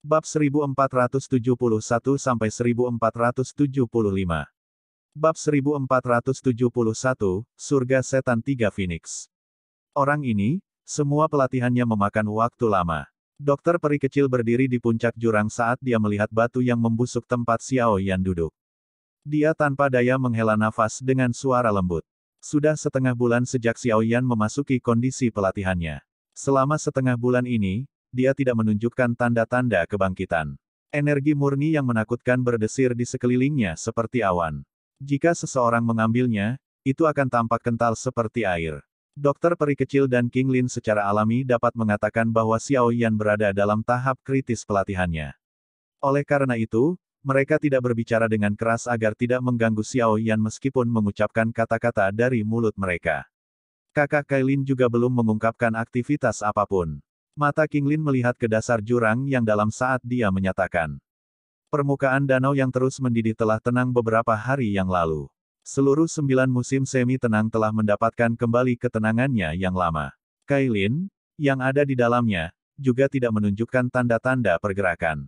Bab 1471-1475. Bab 1471, Surga Setan Tiga Phoenix. Orang ini, semua pelatihannya memakan waktu lama. Dokter peri kecil berdiri di puncak jurang saat dia melihat batu yang membusuk tempat Xiao Yan duduk. Dia tanpa daya menghela nafas dengan suara lembut. Sudah setengah bulan sejak Xiao Yan memasuki kondisi pelatihannya. Selama setengah bulan ini, dia tidak menunjukkan tanda-tanda kebangkitan. Energi murni yang menakutkan berdesir di sekelilingnya seperti awan. Jika seseorang mengambilnya, itu akan tampak kental seperti air. Dokter peri kecil dan King Lin secara alami dapat mengatakan bahwa Xiao Yan berada dalam tahap kritis pelatihannya. Oleh karena itu, mereka tidak berbicara dengan keras agar tidak mengganggu Xiao Yan meskipun mengucapkan kata-kata dari mulut mereka. Kakak Kailin juga belum mengungkapkan aktivitas apapun. Mata King Lin melihat ke dasar jurang yang dalam saat dia menyatakan. Permukaan danau yang terus mendidih telah tenang beberapa hari yang lalu. Seluruh 9 musim semi tenang telah mendapatkan kembali ketenangannya yang lama. Kailin, yang ada di dalamnya, juga tidak menunjukkan tanda-tanda pergerakan.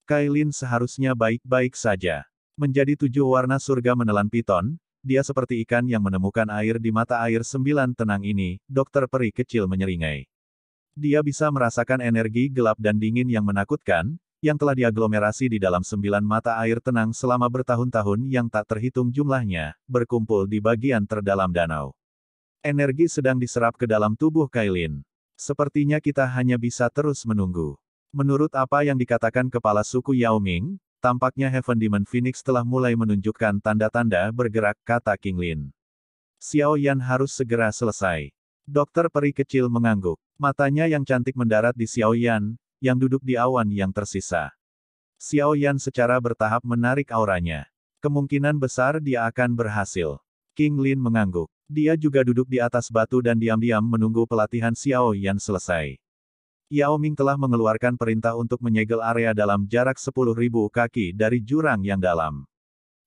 Kailin seharusnya baik-baik saja. Menjadi 7 warna surga menelan piton, dia seperti ikan yang menemukan air di mata air 9 tenang ini, dokter peri kecil menyeringai. Dia bisa merasakan energi gelap dan dingin yang menakutkan, yang telah diaglomerasi di dalam 9 mata air tenang selama bertahun-tahun yang tak terhitung jumlahnya, berkumpul di bagian terdalam danau. Energi sedang diserap ke dalam tubuh Kailin. Sepertinya kita hanya bisa terus menunggu. Menurut apa yang dikatakan kepala suku Yao Ming, tampaknya Heaven Demon Phoenix telah mulai menunjukkan tanda-tanda bergerak, kata King Lin. Xiao Yan harus segera selesai. Dokter peri kecil mengangguk. Matanya yang cantik mendarat di Xiao Yan, yang duduk di awan yang tersisa. Xiao Yan secara bertahap menarik auranya. Kemungkinan besar dia akan berhasil. King Lin mengangguk. Dia juga duduk di atas batu dan diam-diam menunggu pelatihan Xiao Yan selesai. Yao Ming telah mengeluarkan perintah untuk menyegel area dalam jarak 10.000 kaki dari jurang yang dalam.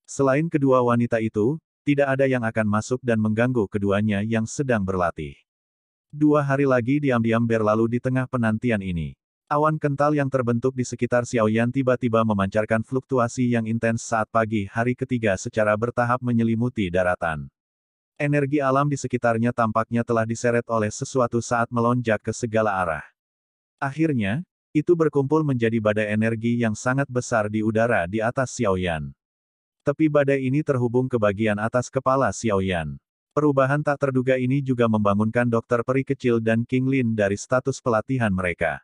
Selain kedua wanita itu, tidak ada yang akan masuk dan mengganggu keduanya yang sedang berlatih. 2 hari lagi diam-diam berlalu di tengah penantian ini. Awan kental yang terbentuk di sekitar Xiao Yan tiba-tiba memancarkan fluktuasi yang intens saat pagi hari ketiga secara bertahap menyelimuti daratan. Energi alam di sekitarnya tampaknya telah diseret oleh sesuatu saat melonjak ke segala arah. Akhirnya, itu berkumpul menjadi badai energi yang sangat besar di udara di atas Xiao Yan. Tepi badai ini terhubung ke bagian atas kepala Xiao Yan. Perubahan tak terduga ini juga membangunkan dokter peri kecil dan King Lin dari status pelatihan mereka.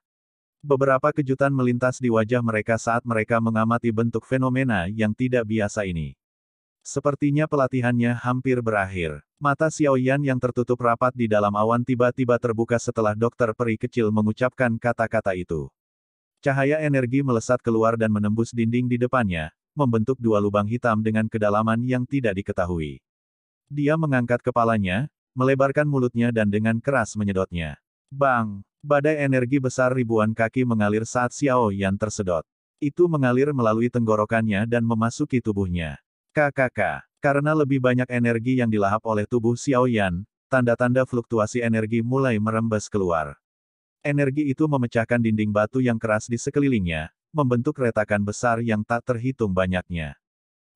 Beberapa kejutan melintas di wajah mereka saat mereka mengamati bentuk fenomena yang tidak biasa ini. Sepertinya pelatihannya hampir berakhir. Mata Xiao Yan yang tertutup rapat di dalam awan tiba-tiba terbuka setelah dokter peri kecil mengucapkan kata-kata itu. Cahaya energi melesat keluar dan menembus dinding di depannya, membentuk 2 lubang hitam dengan kedalaman yang tidak diketahui. Dia mengangkat kepalanya, melebarkan mulutnya dan dengan keras menyedotnya. Bang! Badai energi besar ribuan kaki mengalir saat Xiao Yan tersedot. Itu mengalir melalui tenggorokannya dan memasuki tubuhnya. KKK. Karena lebih banyak energi yang dilahap oleh tubuh Xiao Yan, tanda-tanda fluktuasi energi mulai merembes keluar. Energi itu memecahkan dinding batu yang keras di sekelilingnya, membentuk retakan besar yang tak terhitung banyaknya.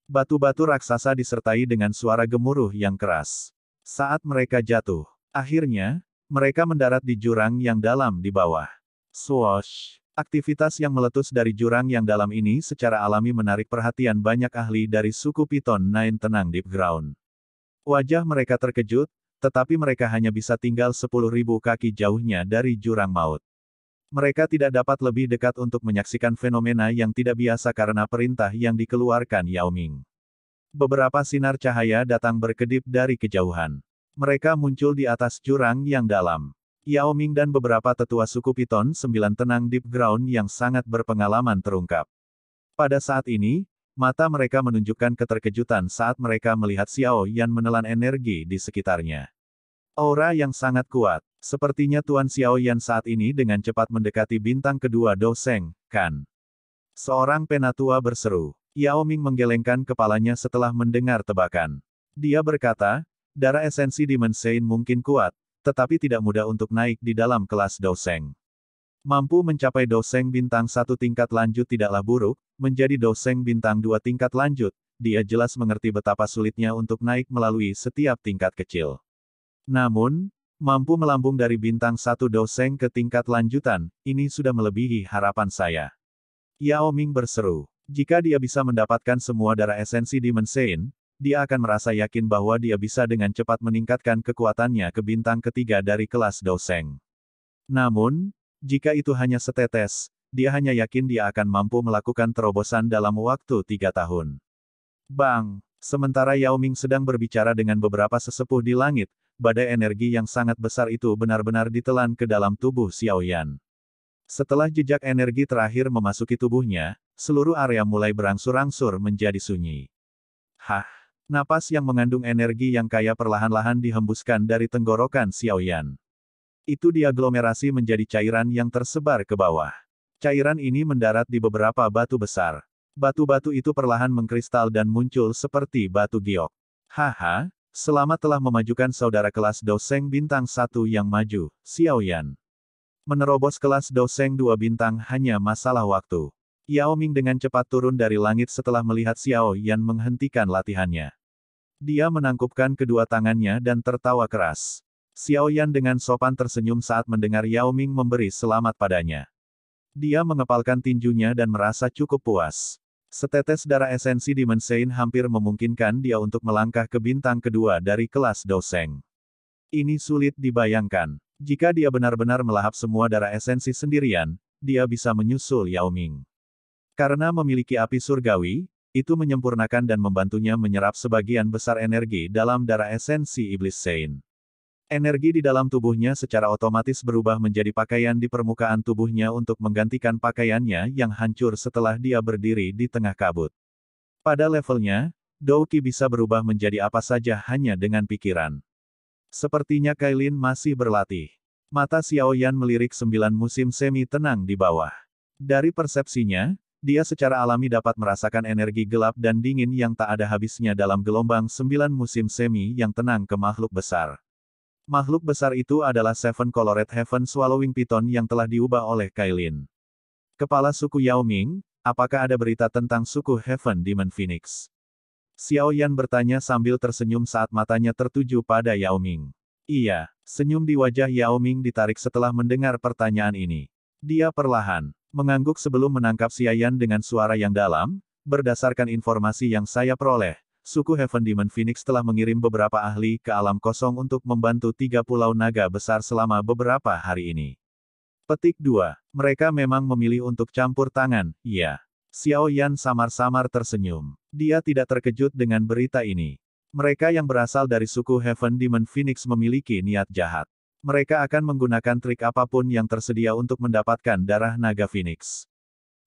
Batu-batu raksasa disertai dengan suara gemuruh yang keras. Saat mereka jatuh, akhirnya, mereka mendarat di jurang yang dalam di bawah. Swoosh! Aktivitas yang meletus dari jurang yang dalam ini secara alami menarik perhatian banyak ahli dari suku Piton Nine Tenang Deep Ground. Wajah mereka terkejut, tetapi mereka hanya bisa tinggal 10.000 kaki jauhnya dari jurang maut. Mereka tidak dapat lebih dekat untuk menyaksikan fenomena yang tidak biasa karena perintah yang dikeluarkan Yao Ming. Beberapa sinar cahaya datang berkedip dari kejauhan. Mereka muncul di atas jurang yang dalam. Yao Ming dan beberapa tetua suku Piton 9 Tenang Deep Ground yang sangat berpengalaman terungkap. Pada saat ini, mata mereka menunjukkan keterkejutan saat mereka melihat Xiao Yan menelan energi di sekitarnya. Aura yang sangat kuat. Sepertinya Tuan Xiao Yan saat ini dengan cepat mendekati bintang kedua Douseng, kan? Seorang penatua berseru. Yao Ming menggelengkan kepalanya setelah mendengar tebakan. Dia berkata, darah esensi Demon Sein mungkin kuat, tetapi tidak mudah untuk naik di dalam kelas Douseng. Mampu mencapai doseng bintang 1 tingkat lanjut tidaklah buruk, menjadi doseng bintang 2 tingkat lanjut, dia jelas mengerti betapa sulitnya untuk naik melalui setiap tingkat kecil. Namun, mampu melambung dari bintang 1 doseng ke tingkat lanjutan, ini sudah melebihi harapan saya. Yao Ming berseru. Jika dia bisa mendapatkan semua darah esensi Demon Saint, dia akan merasa yakin bahwa dia bisa dengan cepat meningkatkan kekuatannya ke bintang ketiga dari kelas doseng. Namun, jika itu hanya setetes, dia hanya yakin dia akan mampu melakukan terobosan dalam waktu 3 tahun. Bang! Sementara Yao Ming sedang berbicara dengan beberapa sesepuh di langit, badai energi yang sangat besar itu benar-benar ditelan ke dalam tubuh Xiao Yan. Setelah jejak energi terakhir memasuki tubuhnya, seluruh area mulai berangsur-angsur menjadi sunyi. Hah! Napas yang mengandung energi yang kaya perlahan-lahan dihembuskan dari tenggorokan Xiao Yan. Itu diaglomerasi menjadi cairan yang tersebar ke bawah. Cairan ini mendarat di beberapa batu besar. Batu-batu itu perlahan mengkristal dan muncul seperti batu giok. Haha, selamat telah memajukan saudara kelas doseng bintang 1 yang maju, Xiao Yan. Menerobos kelas doseng 2 bintang hanya masalah waktu. Yao Ming dengan cepat turun dari langit setelah melihat Xiao Yan menghentikan latihannya. Dia menangkupkan kedua tangannya dan tertawa keras. Xiao Yan dengan sopan tersenyum saat mendengar Yao Ming memberi selamat padanya. Dia mengepalkan tinjunya dan merasa cukup puas. Setetes darah esensi Demon Saint hampir memungkinkan dia untuk melangkah ke bintang kedua dari kelas doseng. Ini sulit dibayangkan. Jika dia benar-benar melahap semua darah esensi sendirian, dia bisa menyusul Yao Ming. Karena memiliki api surgawi, itu menyempurnakan dan membantunya menyerap sebagian besar energi dalam darah esensi Iblis Saint. Energi di dalam tubuhnya secara otomatis berubah menjadi pakaian di permukaan tubuhnya untuk menggantikan pakaiannya yang hancur setelah dia berdiri di tengah kabut. Pada levelnya, Dou Qi bisa berubah menjadi apa saja hanya dengan pikiran. Sepertinya Kailin masih berlatih. Mata Xiao Yan melirik 9 musim semi tenang di bawah. Dari persepsinya, dia secara alami dapat merasakan energi gelap dan dingin yang tak ada habisnya dalam gelombang 9 musim semi yang tenang ke makhluk besar. Makhluk besar itu adalah Seven Colored Heaven Swallowing Python yang telah diubah oleh Kailin. Kepala suku Yao Ming, apakah ada berita tentang suku Heaven Demon Phoenix? Xiao Yan bertanya sambil tersenyum saat matanya tertuju pada Yao Ming. Iya, senyum di wajah Yao Ming ditarik setelah mendengar pertanyaan ini. Dia perlahan mengangguk sebelum menangkap Xiao Yan dengan suara yang dalam. Berdasarkan informasi yang saya peroleh, suku Heaven Demon Phoenix telah mengirim beberapa ahli ke alam kosong untuk membantu 3 pulau naga besar selama beberapa hari ini. Petik 2. Mereka memang memilih untuk campur tangan, iya. Xiao Yan samar-samar tersenyum. Dia tidak terkejut dengan berita ini. Mereka yang berasal dari suku Heaven Demon Phoenix memiliki niat jahat. Mereka akan menggunakan trik apapun yang tersedia untuk mendapatkan darah naga Phoenix.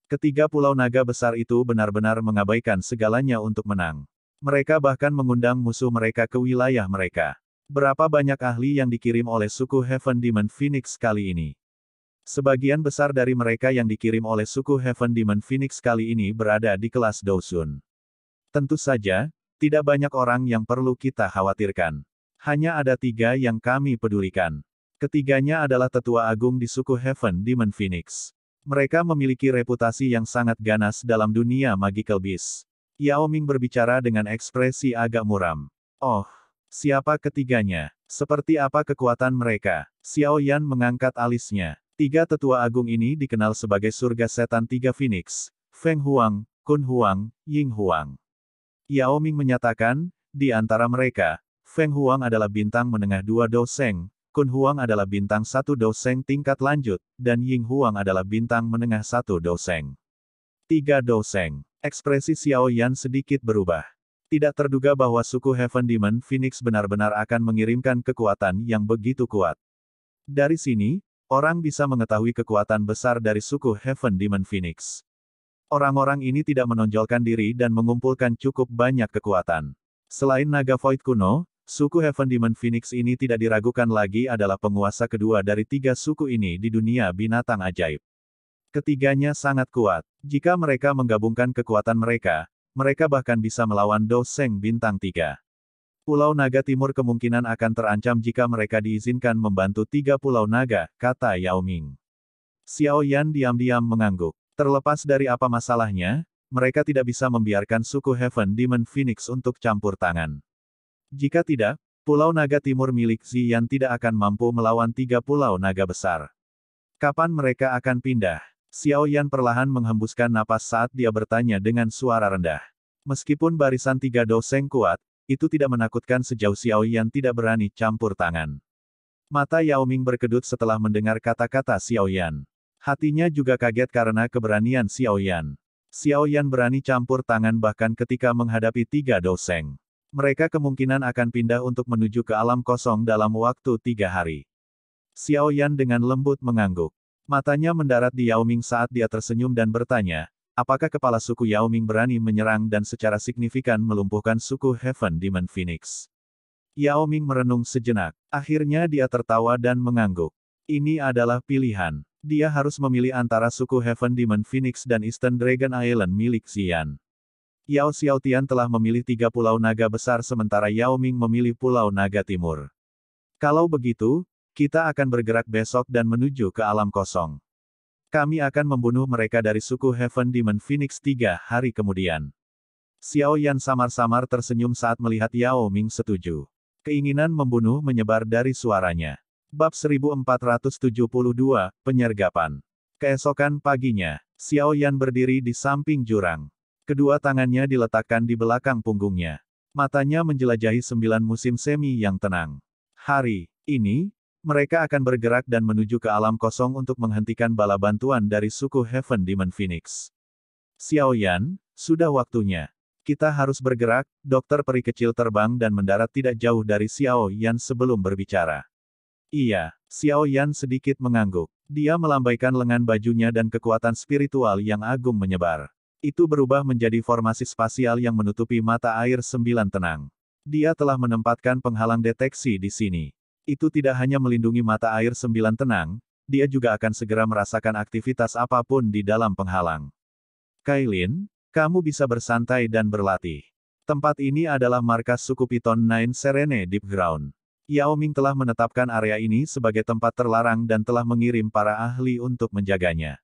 Ketiga pulau naga besar itu benar-benar mengabaikan segalanya untuk menang. Mereka bahkan mengundang musuh mereka ke wilayah mereka. Berapa banyak ahli yang dikirim oleh suku Heaven Demon Phoenix kali ini? Sebagian besar dari mereka yang dikirim oleh suku Heaven Demon Phoenix kali ini berada di kelas Dousun. Tentu saja, tidak banyak orang yang perlu kita khawatirkan. Hanya ada 3 yang kami pedulikan. Ketiganya adalah tetua agung di suku Heaven Demon Phoenix. Mereka memiliki reputasi yang sangat ganas dalam dunia Magical Beast. Yao Ming berbicara dengan ekspresi agak muram. Oh, siapa ketiganya? Seperti apa kekuatan mereka? Xiao Yan mengangkat alisnya. 3 tetua agung ini dikenal sebagai surga setan 3 Phoenix, Feng Huang, Kun Huang, Ying Huang. Yao Ming menyatakan, di antara mereka, Feng Huang adalah bintang menengah 2 doseng, Kun Huang adalah bintang 1 doseng tingkat lanjut, dan Ying Huang adalah bintang menengah 1 doseng. 3 doseng. Ekspresi Xiao Yan sedikit berubah. Tidak terduga bahwa suku Heaven Demon Phoenix benar-benar akan mengirimkan kekuatan yang begitu kuat. Dari sini, orang bisa mengetahui kekuatan besar dari suku Heaven Demon Phoenix. Orang-orang ini tidak menonjolkan diri dan mengumpulkan cukup banyak kekuatan. Selain naga Void kuno, suku Heaven Demon Phoenix ini tidak diragukan lagi adalah penguasa kedua dari 3 suku ini di dunia binatang ajaib. Ketiganya sangat kuat. Jika mereka menggabungkan kekuatan mereka, mereka bahkan bisa melawan Doseng bintang 3. Pulau Naga Timur kemungkinan akan terancam jika mereka diizinkan membantu 3 Pulau Naga, kata Yao Ming. Xiao Yan diam-diam mengangguk. Terlepas dari apa masalahnya, mereka tidak bisa membiarkan suku Heaven Demon Phoenix untuk campur tangan. Jika tidak, Pulau Naga Timur milik Ziyan tidak akan mampu melawan 3 Pulau Naga besar. Kapan mereka akan pindah? Xiao Yan perlahan menghembuskan napas saat dia bertanya dengan suara rendah. Meskipun barisan 3 doseng kuat, itu tidak menakutkan sejauh Xiao Yan tidak berani campur tangan. Mata Yao Ming berkedut setelah mendengar kata-kata Xiao Yan. Hatinya juga kaget karena keberanian Xiao Yan. Xiao Yan berani campur tangan bahkan ketika menghadapi 3 doseng. Mereka kemungkinan akan pindah untuk menuju ke alam kosong dalam waktu 3 hari. Xiao Yan dengan lembut mengangguk. Matanya mendarat di Yao Ming saat dia tersenyum dan bertanya, apakah kepala suku Yao Ming berani menyerang dan secara signifikan melumpuhkan suku Heaven Demon Phoenix? Yao Ming merenung sejenak. Akhirnya dia tertawa dan mengangguk. Ini adalah pilihan. Dia harus memilih antara suku Heaven Demon Phoenix dan Eastern Dragon Island milik Ziyan. Yao Xiaotian telah memilih 3 pulau naga besar sementara Yao Ming memilih pulau naga timur. Kalau begitu, kita akan bergerak besok dan menuju ke alam kosong. Kami akan membunuh mereka dari suku Heaven Demon Phoenix 3 hari kemudian. Xiao Yan samar-samar tersenyum saat melihat Yao Ming setuju. Keinginan membunuh menyebar dari suaranya. Bab 1472, Penyergapan. Keesokan paginya, Xiao Yan berdiri di samping jurang. Kedua tangannya diletakkan di belakang punggungnya. Matanya menjelajahi 9 musim semi yang tenang. Hari ini, mereka akan bergerak dan menuju ke alam kosong untuk menghentikan bala bantuan dari suku Heaven Demon Phoenix. Xiao Yan, sudah waktunya. Kita harus bergerak. Dokter peri kecil terbang dan mendarat tidak jauh dari Xiao Yan sebelum berbicara. Iya, Xiao Yan sedikit mengangguk. Dia melambaikan lengan bajunya dan kekuatan spiritual yang agung menyebar. Itu berubah menjadi formasi spasial yang menutupi mata air 9 tenang. Dia telah menempatkan penghalang deteksi di sini. Itu tidak hanya melindungi mata air 9 tenang, dia juga akan segera merasakan aktivitas apapun di dalam penghalang. Kailin, kamu bisa bersantai dan berlatih. Tempat ini adalah markas suku Piton Nine Serene Deep Ground. Yao Ming telah menetapkan area ini sebagai tempat terlarang dan telah mengirim para ahli untuk menjaganya.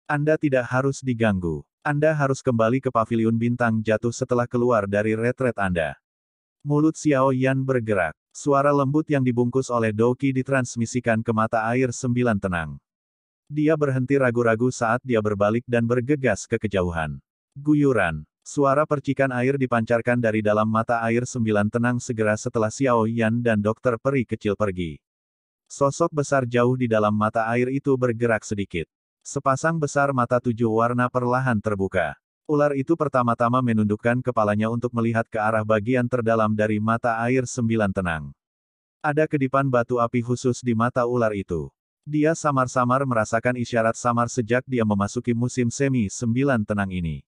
Anda tidak harus diganggu. Anda harus kembali ke paviliun bintang jatuh setelah keluar dari retret Anda. Mulut Xiao Yan bergerak. Suara lembut yang dibungkus oleh Douqi ditransmisikan ke mata air 9 tenang. Dia berhenti ragu-ragu saat dia berbalik dan bergegas ke kejauhan. Guyuran. Suara percikan air dipancarkan dari dalam mata air 9 tenang segera setelah Xiao Yan dan dokter peri kecil pergi. Sosok besar jauh di dalam mata air itu bergerak sedikit. Sepasang besar mata 7 warna perlahan terbuka. Ular itu pertama-tama menundukkan kepalanya untuk melihat ke arah bagian terdalam dari mata air 9 tenang. Ada kedipan batu api khusus di mata ular itu. Dia samar-samar merasakan isyarat samar sejak dia memasuki musim semi 9 tenang ini.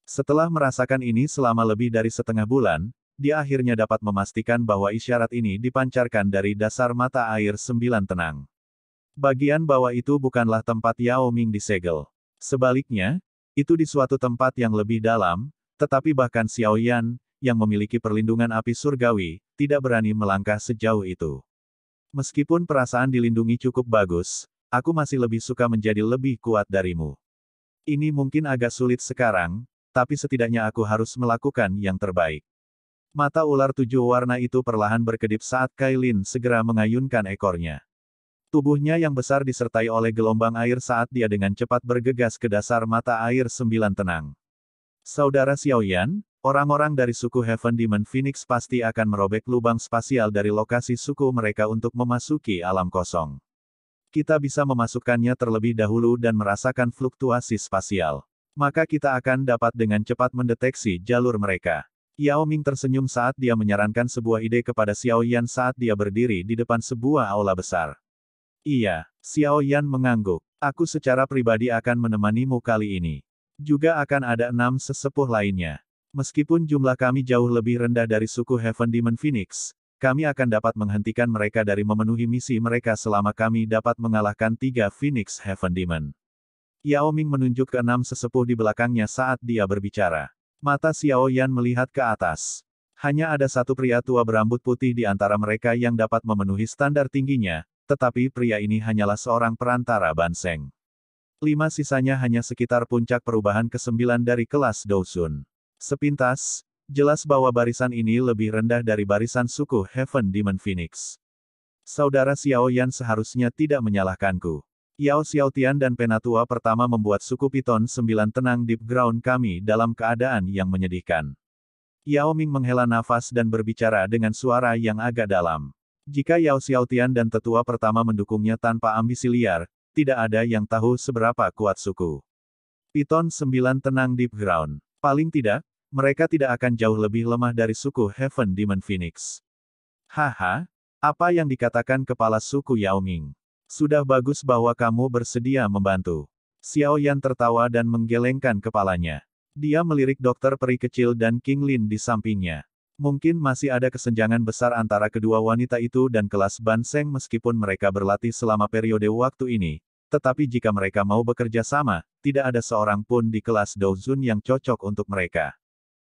Setelah merasakan ini selama lebih dari setengah bulan, dia akhirnya dapat memastikan bahwa isyarat ini dipancarkan dari dasar mata air 9 tenang. Bagian bawah itu bukanlah tempat Yao Ming disegel. Sebaliknya, itu di suatu tempat yang lebih dalam, tetapi bahkan Xiao Yan, yang memiliki perlindungan api surgawi, tidak berani melangkah sejauh itu. Meskipun perasaan dilindungi cukup bagus, aku masih lebih suka menjadi lebih kuat darimu. Ini mungkin agak sulit sekarang, tapi setidaknya aku harus melakukan yang terbaik. Mata ular 7 warna itu perlahan berkedip saat Kailin segera mengayunkan ekornya. Tubuhnya yang besar disertai oleh gelombang air saat dia dengan cepat bergegas ke dasar mata air 9 tenang. Saudara Xiao Yan, orang-orang dari suku Heaven Demon Phoenix pasti akan merobek lubang spasial dari lokasi suku mereka untuk memasuki alam kosong. Kita bisa memasukkannya terlebih dahulu dan merasakan fluktuasi spasial. Maka kita akan dapat dengan cepat mendeteksi jalur mereka. Yao Ming tersenyum saat dia menyarankan sebuah ide kepada Xiao Yan saat dia berdiri di depan sebuah aula besar. Iya, Xiao Yan mengangguk. Aku secara pribadi akan menemanimu kali ini. Juga akan ada 6 sesepuh lainnya. Meskipun jumlah kami jauh lebih rendah dari suku Heaven Demon Phoenix, kami akan dapat menghentikan mereka dari memenuhi misi mereka selama kami dapat mengalahkan 3 Phoenix Heaven Demon. Yao Ming menunjuk ke 6 sesepuh di belakangnya saat dia berbicara. Mata Xiao Yan melihat ke atas. Hanya ada satu pria tua berambut putih di antara mereka yang dapat memenuhi standar tingginya, tetapi pria ini hanyalah seorang perantara Banseng. 5 sisanya hanya sekitar puncak perubahan ke-9 dari kelas Dousun. Sepintas, jelas bahwa barisan ini lebih rendah dari barisan suku Heaven Demon Phoenix. Saudara Xiao Yan seharusnya tidak menyalahkanku. Yao Xiaotian dan Penatua pertama membuat suku Piton 9 tenang deep ground kami dalam keadaan yang menyedihkan. Yao Ming menghela nafas dan berbicara dengan suara yang agak dalam. Jika Yao Xiaotian dan tetua pertama mendukungnya tanpa ambisi liar, tidak ada yang tahu seberapa kuat suku Piton 9 tenang deep ground. Paling tidak, mereka tidak akan jauh lebih lemah dari suku Heaven Demon Phoenix. Haha, apa yang dikatakan kepala suku Yao Ming? Sudah bagus bahwa kamu bersedia membantu. Xiao Yan tertawa dan menggelengkan kepalanya. Dia melirik dokter peri kecil dan King Lin di sampingnya. Mungkin masih ada kesenjangan besar antara kedua wanita itu dan kelas Ban Seng meskipun mereka berlatih selama periode waktu ini. Tetapi jika mereka mau bekerja sama, tidak ada seorang pun di kelas Douzun yang cocok untuk mereka.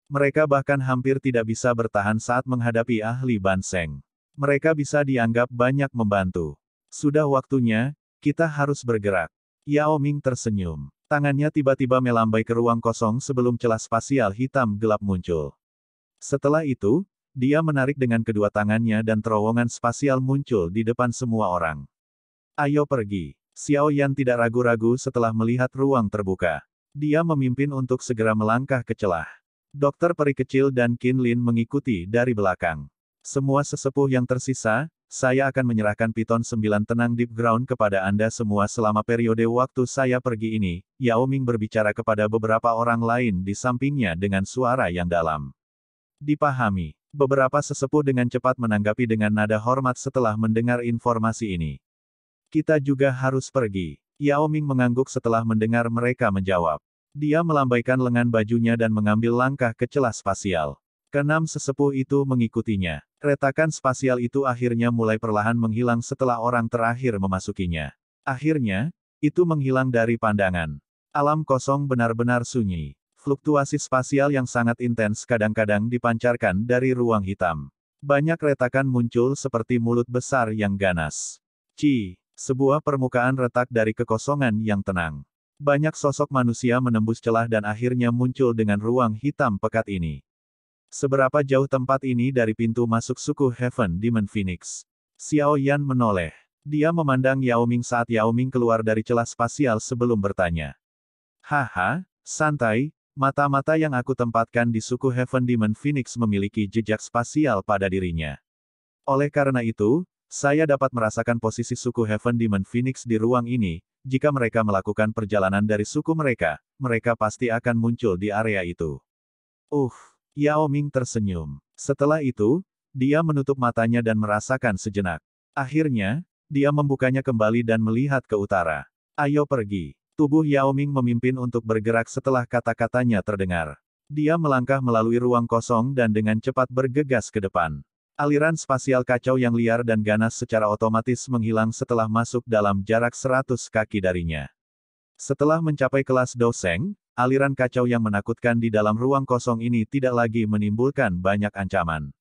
Mereka bahkan hampir tidak bisa bertahan saat menghadapi ahli Ban Seng. Mereka bisa dianggap banyak membantu. Sudah waktunya, kita harus bergerak. Yao Ming tersenyum. Tangannya tiba-tiba melambai ke ruang kosong sebelum celah spasial hitam gelap muncul. Setelah itu, dia menarik dengan kedua tangannya dan terowongan spasial muncul di depan semua orang. Ayo pergi. Xiao Yan tidak ragu-ragu setelah melihat ruang terbuka. Dia memimpin untuk segera melangkah ke celah. Dokter peri kecil dan Qin Lin mengikuti dari belakang. Semua sesepuh yang tersisa, saya akan menyerahkan Piton 9 tenang deep ground kepada Anda semua selama periode waktu saya pergi ini. Yao Ming berbicara kepada beberapa orang lain di sampingnya dengan suara yang dalam. Dipahami. Beberapa sesepuh dengan cepat menanggapi dengan nada hormat setelah mendengar informasi ini. Kita juga harus pergi. Yao Ming mengangguk setelah mendengar mereka menjawab. Dia melambaikan lengan bajunya dan mengambil langkah ke celah spasial. Keenam sesepuh itu mengikutinya. Retakan spasial itu akhirnya mulai perlahan menghilang setelah orang terakhir memasukinya. Akhirnya, itu menghilang dari pandangan. Alam kosong benar-benar sunyi. Fluktuasi spasial yang sangat intens kadang-kadang dipancarkan dari ruang hitam. Banyak retakan muncul seperti mulut besar yang ganas. Sebuah permukaan retak dari kekosongan yang tenang. Banyak sosok manusia menembus celah dan akhirnya muncul dengan ruang hitam pekat ini. Seberapa jauh tempat ini dari pintu masuk suku Heaven Demon Phoenix? Xiao Yan menoleh. Dia memandang Yao Ming saat Yao Ming keluar dari celah spasial sebelum bertanya. Haha, santai. Mata-mata yang aku tempatkan di suku Heaven Demon Phoenix memiliki jejak spasial pada dirinya. Oleh karena itu, saya dapat merasakan posisi suku Heaven Demon Phoenix di ruang ini. Jika mereka melakukan perjalanan dari suku mereka, mereka pasti akan muncul di area itu. Yao Ming tersenyum. Setelah itu, dia menutup matanya dan merasakan sejenak. Akhirnya, dia membukanya kembali dan melihat ke utara. Ayo pergi. Tubuh Yao Ming memimpin untuk bergerak setelah kata-katanya terdengar. Dia melangkah melalui ruang kosong dan dengan cepat bergegas ke depan. Aliran spasial kacau yang liar dan ganas secara otomatis menghilang setelah masuk dalam jarak 100 kaki darinya. Setelah mencapai kelas Doseng, aliran kacau yang menakutkan di dalam ruang kosong ini tidak lagi menimbulkan banyak ancaman.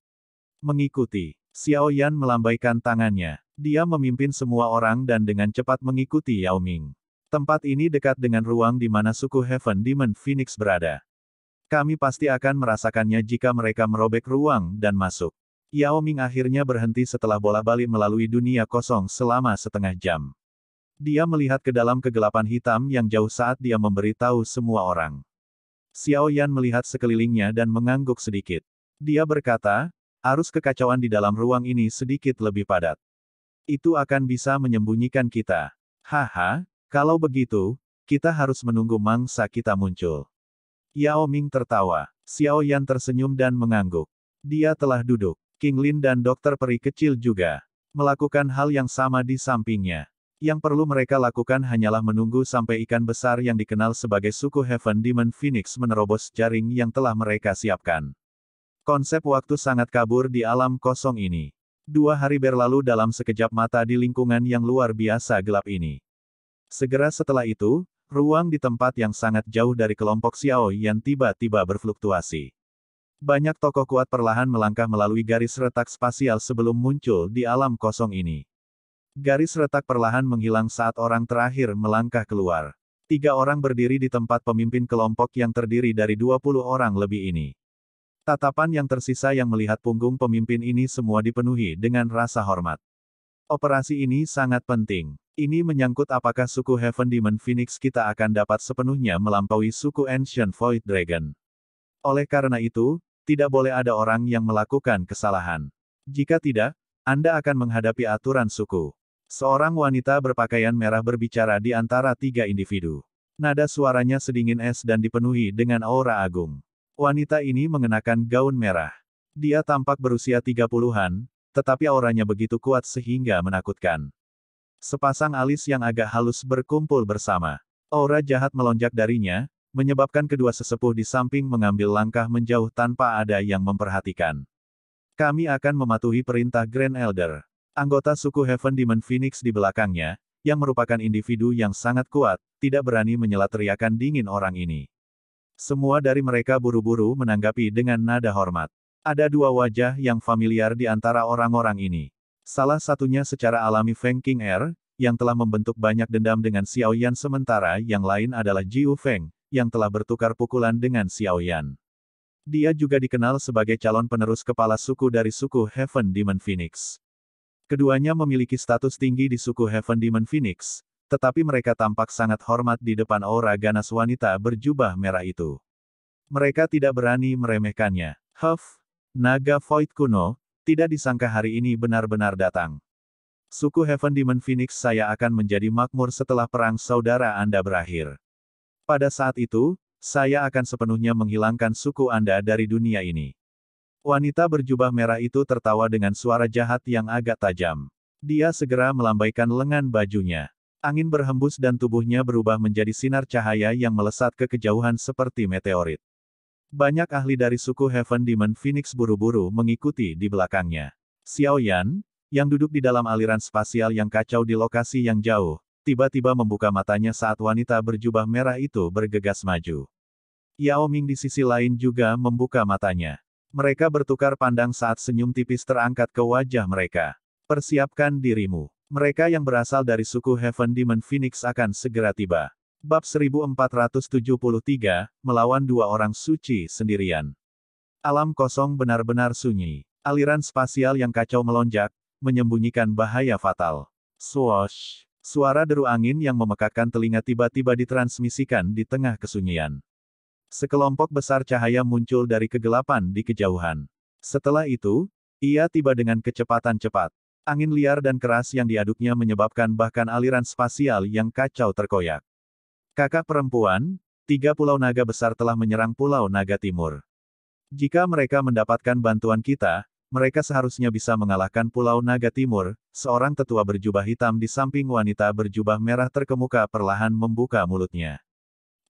Mengikuti. Xiao Yan melambaikan tangannya. Dia memimpin semua orang dan dengan cepat mengikuti Yao Ming. Tempat ini dekat dengan ruang di mana suku Heaven Demon Phoenix berada. Kami pasti akan merasakannya jika mereka merobek ruang dan masuk. Yao Ming akhirnya berhenti setelah bolak-balik melalui dunia kosong selama setengah jam. Dia melihat ke dalam kegelapan hitam yang jauh saat dia memberitahu semua orang. Xiao Yan melihat sekelilingnya dan mengangguk sedikit. Dia berkata, arus kekacauan di dalam ruang ini sedikit lebih padat. Itu akan bisa menyembunyikan kita. Haha. Kalau begitu, kita harus menunggu mangsa kita muncul. Yao Ming tertawa. Xiao Yan tersenyum dan mengangguk. Dia telah duduk. King Lin dan dokter peri kecil juga melakukan hal yang sama di sampingnya. Yang perlu mereka lakukan hanyalah menunggu sampai ikan besar yang dikenal sebagai suku Heaven Demon Phoenix menerobos jaring yang telah mereka siapkan. Konsep waktu sangat kabur di alam kosong ini. 2 hari berlalu dalam sekejap mata di lingkungan yang luar biasa gelap ini. Segera setelah itu, ruang di tempat yang sangat jauh dari kelompok Xiao Yan tiba-tiba berfluktuasi. Banyak tokoh kuat perlahan melangkah melalui garis retak spasial sebelum muncul di alam kosong ini. Garis retak perlahan menghilang saat orang terakhir melangkah keluar. 3 orang berdiri di tempat pemimpin kelompok yang terdiri dari 20 orang lebih ini. Tatapan yang tersisa yang melihat punggung pemimpin ini semua dipenuhi dengan rasa hormat. Operasi ini sangat penting. Ini menyangkut apakah suku Heaven Demon Phoenix kita akan dapat sepenuhnya melampaui suku Ancient Void Dragon. Oleh karena itu, tidak boleh ada orang yang melakukan kesalahan. Jika tidak, Anda akan menghadapi aturan suku. Seorang wanita berpakaian merah berbicara di antara 3 individu. Nada suaranya sedingin es dan dipenuhi dengan aura agung. Wanita ini mengenakan gaun merah. Dia tampak berusia 30-an, tetapi auranya begitu kuat sehingga menakutkan. Sepasang alis yang agak halus berkumpul bersama. Aura jahat melonjak darinya, menyebabkan kedua sesepuh di samping mengambil langkah menjauh tanpa ada yang memperhatikan. Kami akan mematuhi perintah Grand Elder. Anggota suku Heaven Demon Phoenix di belakangnya, yang merupakan individu yang sangat kuat, tidak berani menyela teriakan dingin orang ini. Semua dari mereka buru-buru menanggapi dengan nada hormat. Ada 2 wajah yang familiar di antara orang-orang ini. Salah satunya secara alami Feng King Er, yang telah membentuk banyak dendam dengan Xiao Yan sementara yang lain adalah Jiu Feng, yang telah bertukar pukulan dengan Xiao Yan. Dia juga dikenal sebagai calon penerus kepala suku dari suku Heaven Demon Phoenix. Keduanya memiliki status tinggi di suku Heaven Demon Phoenix, tetapi mereka tampak sangat hormat di depan aura ganas wanita berjubah merah itu. Mereka tidak berani meremehkannya. Huff, naga Void kuno, tidak disangka hari ini benar-benar datang. Suku Heaven Demon Phoenix saya akan menjadi makmur setelah perang saudara Anda berakhir. Pada saat itu, saya akan sepenuhnya menghilangkan suku Anda dari dunia ini. Wanita berjubah merah itu tertawa dengan suara jahat yang agak tajam. Dia segera melambaikan lengan bajunya. Angin berhembus dan tubuhnya berubah menjadi sinar cahaya yang melesat ke kejauhan seperti meteorit. Banyak ahli dari suku Heaven Demon Phoenix buru-buru mengikuti di belakangnya. Xiao Yan, yang duduk di dalam aliran spasial yang kacau di lokasi yang jauh, tiba-tiba membuka matanya saat wanita berjubah merah itu bergegas maju. Yao Ming di sisi lain juga membuka matanya. Mereka bertukar pandang saat senyum tipis terangkat ke wajah mereka. Persiapkan dirimu. Mereka yang berasal dari suku Heaven Demon Phoenix akan segera tiba. Bab 1473, melawan 2 orang suci sendirian. Alam kosong benar-benar sunyi. Aliran spasial yang kacau melonjak, menyembunyikan bahaya fatal. Swoosh! Suara deru angin yang memekakkan telinga tiba-tiba ditransmisikan di tengah kesunyian. Sekelompok besar cahaya muncul dari kegelapan di kejauhan. Setelah itu, ia tiba dengan kecepatan cepat. Angin liar dan keras yang diaduknya menyebabkan bahkan aliran spasial yang kacau terkoyak. Kakak perempuan, 3 pulau naga besar telah menyerang Pulau Naga Timur. Jika mereka mendapatkan bantuan kita, mereka seharusnya bisa mengalahkan Pulau Naga Timur. Seorang tetua berjubah hitam di samping wanita berjubah merah terkemuka perlahan membuka mulutnya.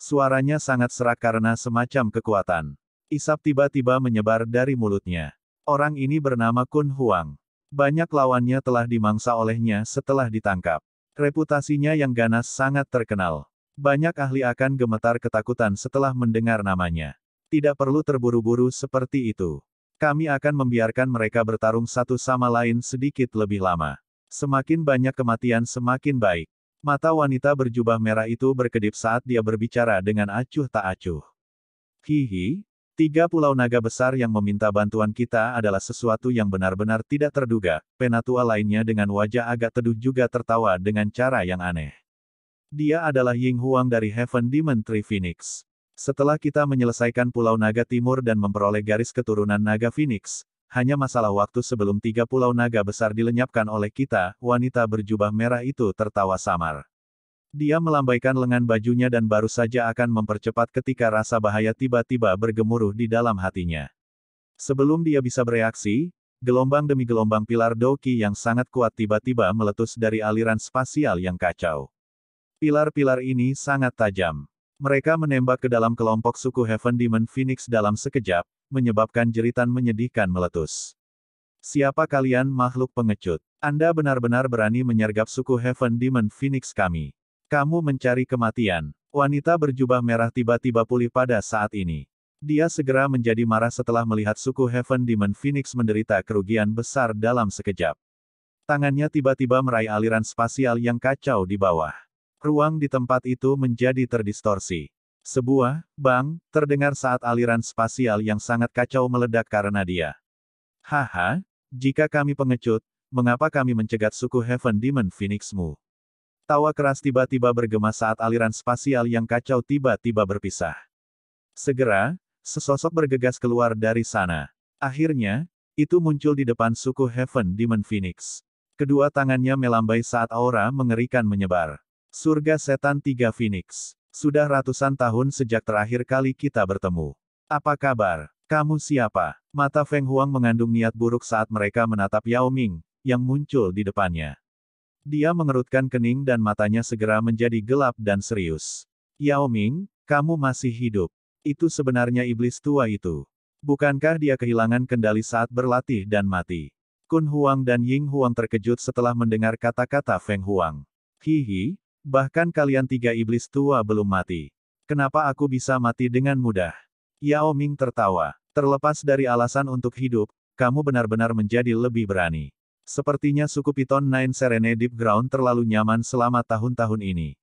Suaranya sangat serak karena semacam kekuatan. Isap tiba-tiba menyebar dari mulutnya. Orang ini bernama Kun Huang. Banyak lawannya telah dimangsa olehnya setelah ditangkap. Reputasinya yang ganas sangat terkenal. Banyak ahli akan gemetar ketakutan setelah mendengar namanya. Tidak perlu terburu-buru seperti itu. Kami akan membiarkan mereka bertarung satu sama lain sedikit lebih lama. Semakin banyak kematian semakin baik. Mata wanita berjubah merah itu berkedip saat dia berbicara dengan acuh tak acuh. Hihi. 3 pulau naga besar yang meminta bantuan kita adalah sesuatu yang benar-benar tidak terduga. Penatua lainnya dengan wajah agak teduh juga tertawa dengan cara yang aneh. Dia adalah Ying Huang dari Heaven Demon Tree Phoenix. Setelah kita menyelesaikan Pulau Naga Timur dan memperoleh garis keturunan Naga Phoenix, hanya masalah waktu sebelum 3 pulau naga besar dilenyapkan oleh kita, wanita berjubah merah itu tertawa samar. Dia melambaikan lengan bajunya dan baru saja akan mempercepat ketika rasa bahaya tiba-tiba bergemuruh di dalam hatinya. Sebelum dia bisa bereaksi, gelombang demi gelombang pilar Doki yang sangat kuat tiba-tiba meletus dari aliran spasial yang kacau. Pilar-pilar ini sangat tajam. Mereka menembak ke dalam kelompok suku Heaven Demon Phoenix dalam sekejap, menyebabkan jeritan menyedihkan meletus. Siapa kalian makhluk pengecut? Anda benar-benar berani menyergap suku Heaven Demon Phoenix kami. Kamu mencari kematian. Wanita berjubah merah tiba-tiba pulih pada saat ini. Dia segera menjadi marah setelah melihat suku Heaven Demon Phoenix menderita kerugian besar dalam sekejap. Tangannya tiba-tiba meraih aliran spasial yang kacau di bawah. Ruang di tempat itu menjadi terdistorsi. Sebuah bang terdengar saat aliran spasial yang sangat kacau meledak karena dia. Haha, jika kami pengecut, mengapa kami mencegat suku Heaven Demon Phoenix-mu? Tawa keras tiba-tiba bergema saat aliran spasial yang kacau tiba-tiba berpisah. Segera, sesosok bergegas keluar dari sana. Akhirnya, itu muncul di depan suku Heaven Demon Phoenix. Kedua tangannya melambai saat aura mengerikan menyebar. Surga Setan Tiga Phoenix. Sudah ratusan tahun sejak terakhir kali kita bertemu. Apa kabar? Kamu siapa? Mata Feng Huang mengandung niat buruk saat mereka menatap Yao Ming, yang muncul di depannya. Dia mengerutkan kening dan matanya segera menjadi gelap dan serius. Yao Ming, kamu masih hidup. Itu sebenarnya iblis tua itu. Bukankah dia kehilangan kendali saat berlatih dan mati? Kun Huang dan Ying Huang terkejut setelah mendengar kata-kata Feng Huang. Hihi, bahkan kalian tiga iblis tua belum mati. Kenapa aku bisa mati dengan mudah? Yao Ming tertawa. Terlepas dari alasan untuk hidup, kamu benar-benar menjadi lebih berani. Sepertinya suku Piton Nine Serene Deep Ground terlalu nyaman selama tahun-tahun ini.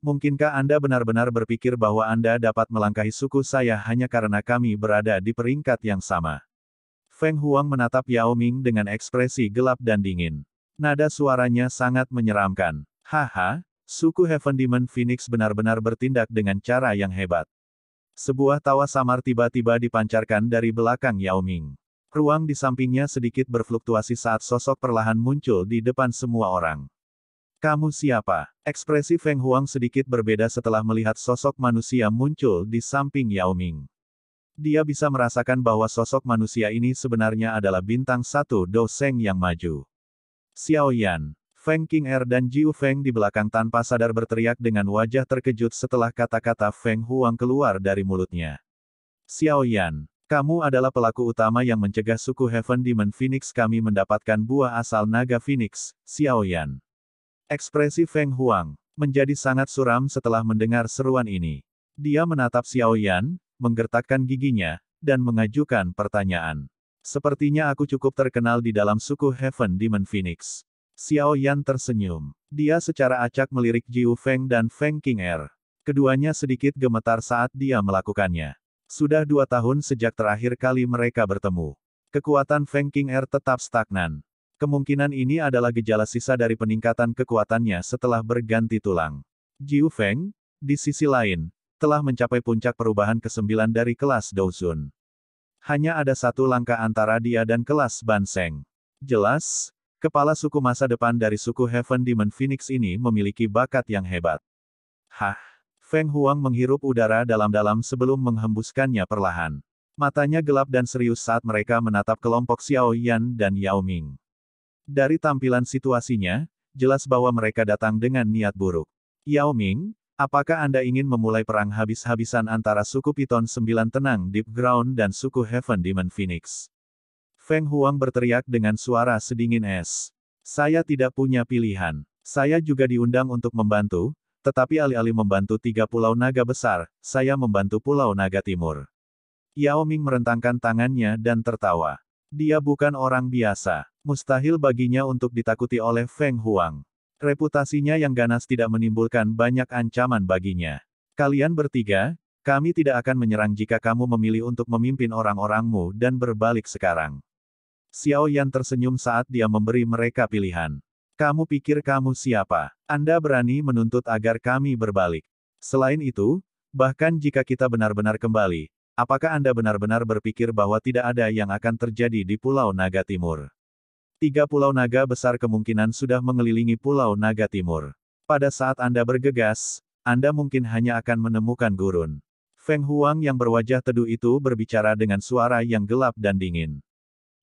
Mungkinkah Anda benar-benar berpikir bahwa Anda dapat melangkahi suku saya hanya karena kami berada di peringkat yang sama? Feng Huang menatap Yao Ming dengan ekspresi gelap dan dingin. Nada suaranya sangat menyeramkan. Haha, suku Heaven Demon Phoenix benar-benar bertindak dengan cara yang hebat. Sebuah tawa samar tiba-tiba dipancarkan dari belakang Yao Ming. Ruang di sampingnya sedikit berfluktuasi saat sosok perlahan muncul di depan semua orang. Kamu siapa? Ekspresi Feng Huang sedikit berbeda setelah melihat sosok manusia muncul di samping Yao Ming. Dia bisa merasakan bahwa sosok manusia ini sebenarnya adalah bintang satu Do Seng yang maju. Xiao Yan, Feng King Er dan Jiu Feng di belakang tanpa sadar berteriak dengan wajah terkejut setelah kata-kata Feng Huang keluar dari mulutnya. Xiao Yan, kamu adalah pelaku utama yang mencegah suku Heaven Demon Phoenix kami mendapatkan buah asal naga Phoenix, Xiao Yan. Ekspresi Feng Huang menjadi sangat suram setelah mendengar seruan ini. Dia menatap Xiao Yan, menggertakkan giginya, dan mengajukan pertanyaan. Sepertinya aku cukup terkenal di dalam suku Heaven Demon Phoenix. Xiao Yan tersenyum. Dia secara acak melirik Jiu Feng dan Feng King Er. Keduanya sedikit gemetar saat dia melakukannya. Sudah 2 tahun sejak terakhir kali mereka bertemu. Kekuatan Feng King Er tetap stagnan. Kemungkinan ini adalah gejala sisa dari peningkatan kekuatannya setelah berganti tulang. Jiu Feng, di sisi lain, telah mencapai puncak perubahan ke-9 dari kelas Douzun. Hanya ada satu langkah antara dia dan kelas Ban Seng. Jelas, kepala suku masa depan dari suku Heaven Demon Phoenix ini memiliki bakat yang hebat. Hah? Feng Huang menghirup udara dalam-dalam sebelum menghembuskannya perlahan. Matanya gelap dan serius saat mereka menatap kelompok Xiao Yan dan Yao Ming. Dari tampilan situasinya, jelas bahwa mereka datang dengan niat buruk. Yao Ming, apakah Anda ingin memulai perang habis-habisan antara suku Piton 9 Tenang Deep Ground dan suku Heaven Demon Phoenix? Feng Huang berteriak dengan suara sedingin es. Saya tidak punya pilihan. Saya juga diundang untuk membantu, tetapi alih-alih membantu 3 pulau naga besar, saya membantu pulau naga timur. Yao Ming merentangkan tangannya dan tertawa. Dia bukan orang biasa. Mustahil baginya untuk ditakuti oleh Feng Huang. Reputasinya yang ganas tidak menimbulkan banyak ancaman baginya. Kalian bertiga, kami tidak akan menyerang jika kamu memilih untuk memimpin orang-orangmu dan berbalik sekarang. Xiao Yan tersenyum saat dia memberi mereka pilihan. Kamu pikir kamu siapa? Anda berani menuntut agar kami berbalik. Selain itu, bahkan jika kita benar-benar kembali, apakah Anda benar-benar berpikir bahwa tidak ada yang akan terjadi di Pulau Naga Timur? 3 pulau naga besar kemungkinan sudah mengelilingi Pulau Naga Timur. Pada saat Anda bergegas, Anda mungkin hanya akan menemukan gurun. Feng Huang yang berwajah teduh itu berbicara dengan suara yang gelap dan dingin.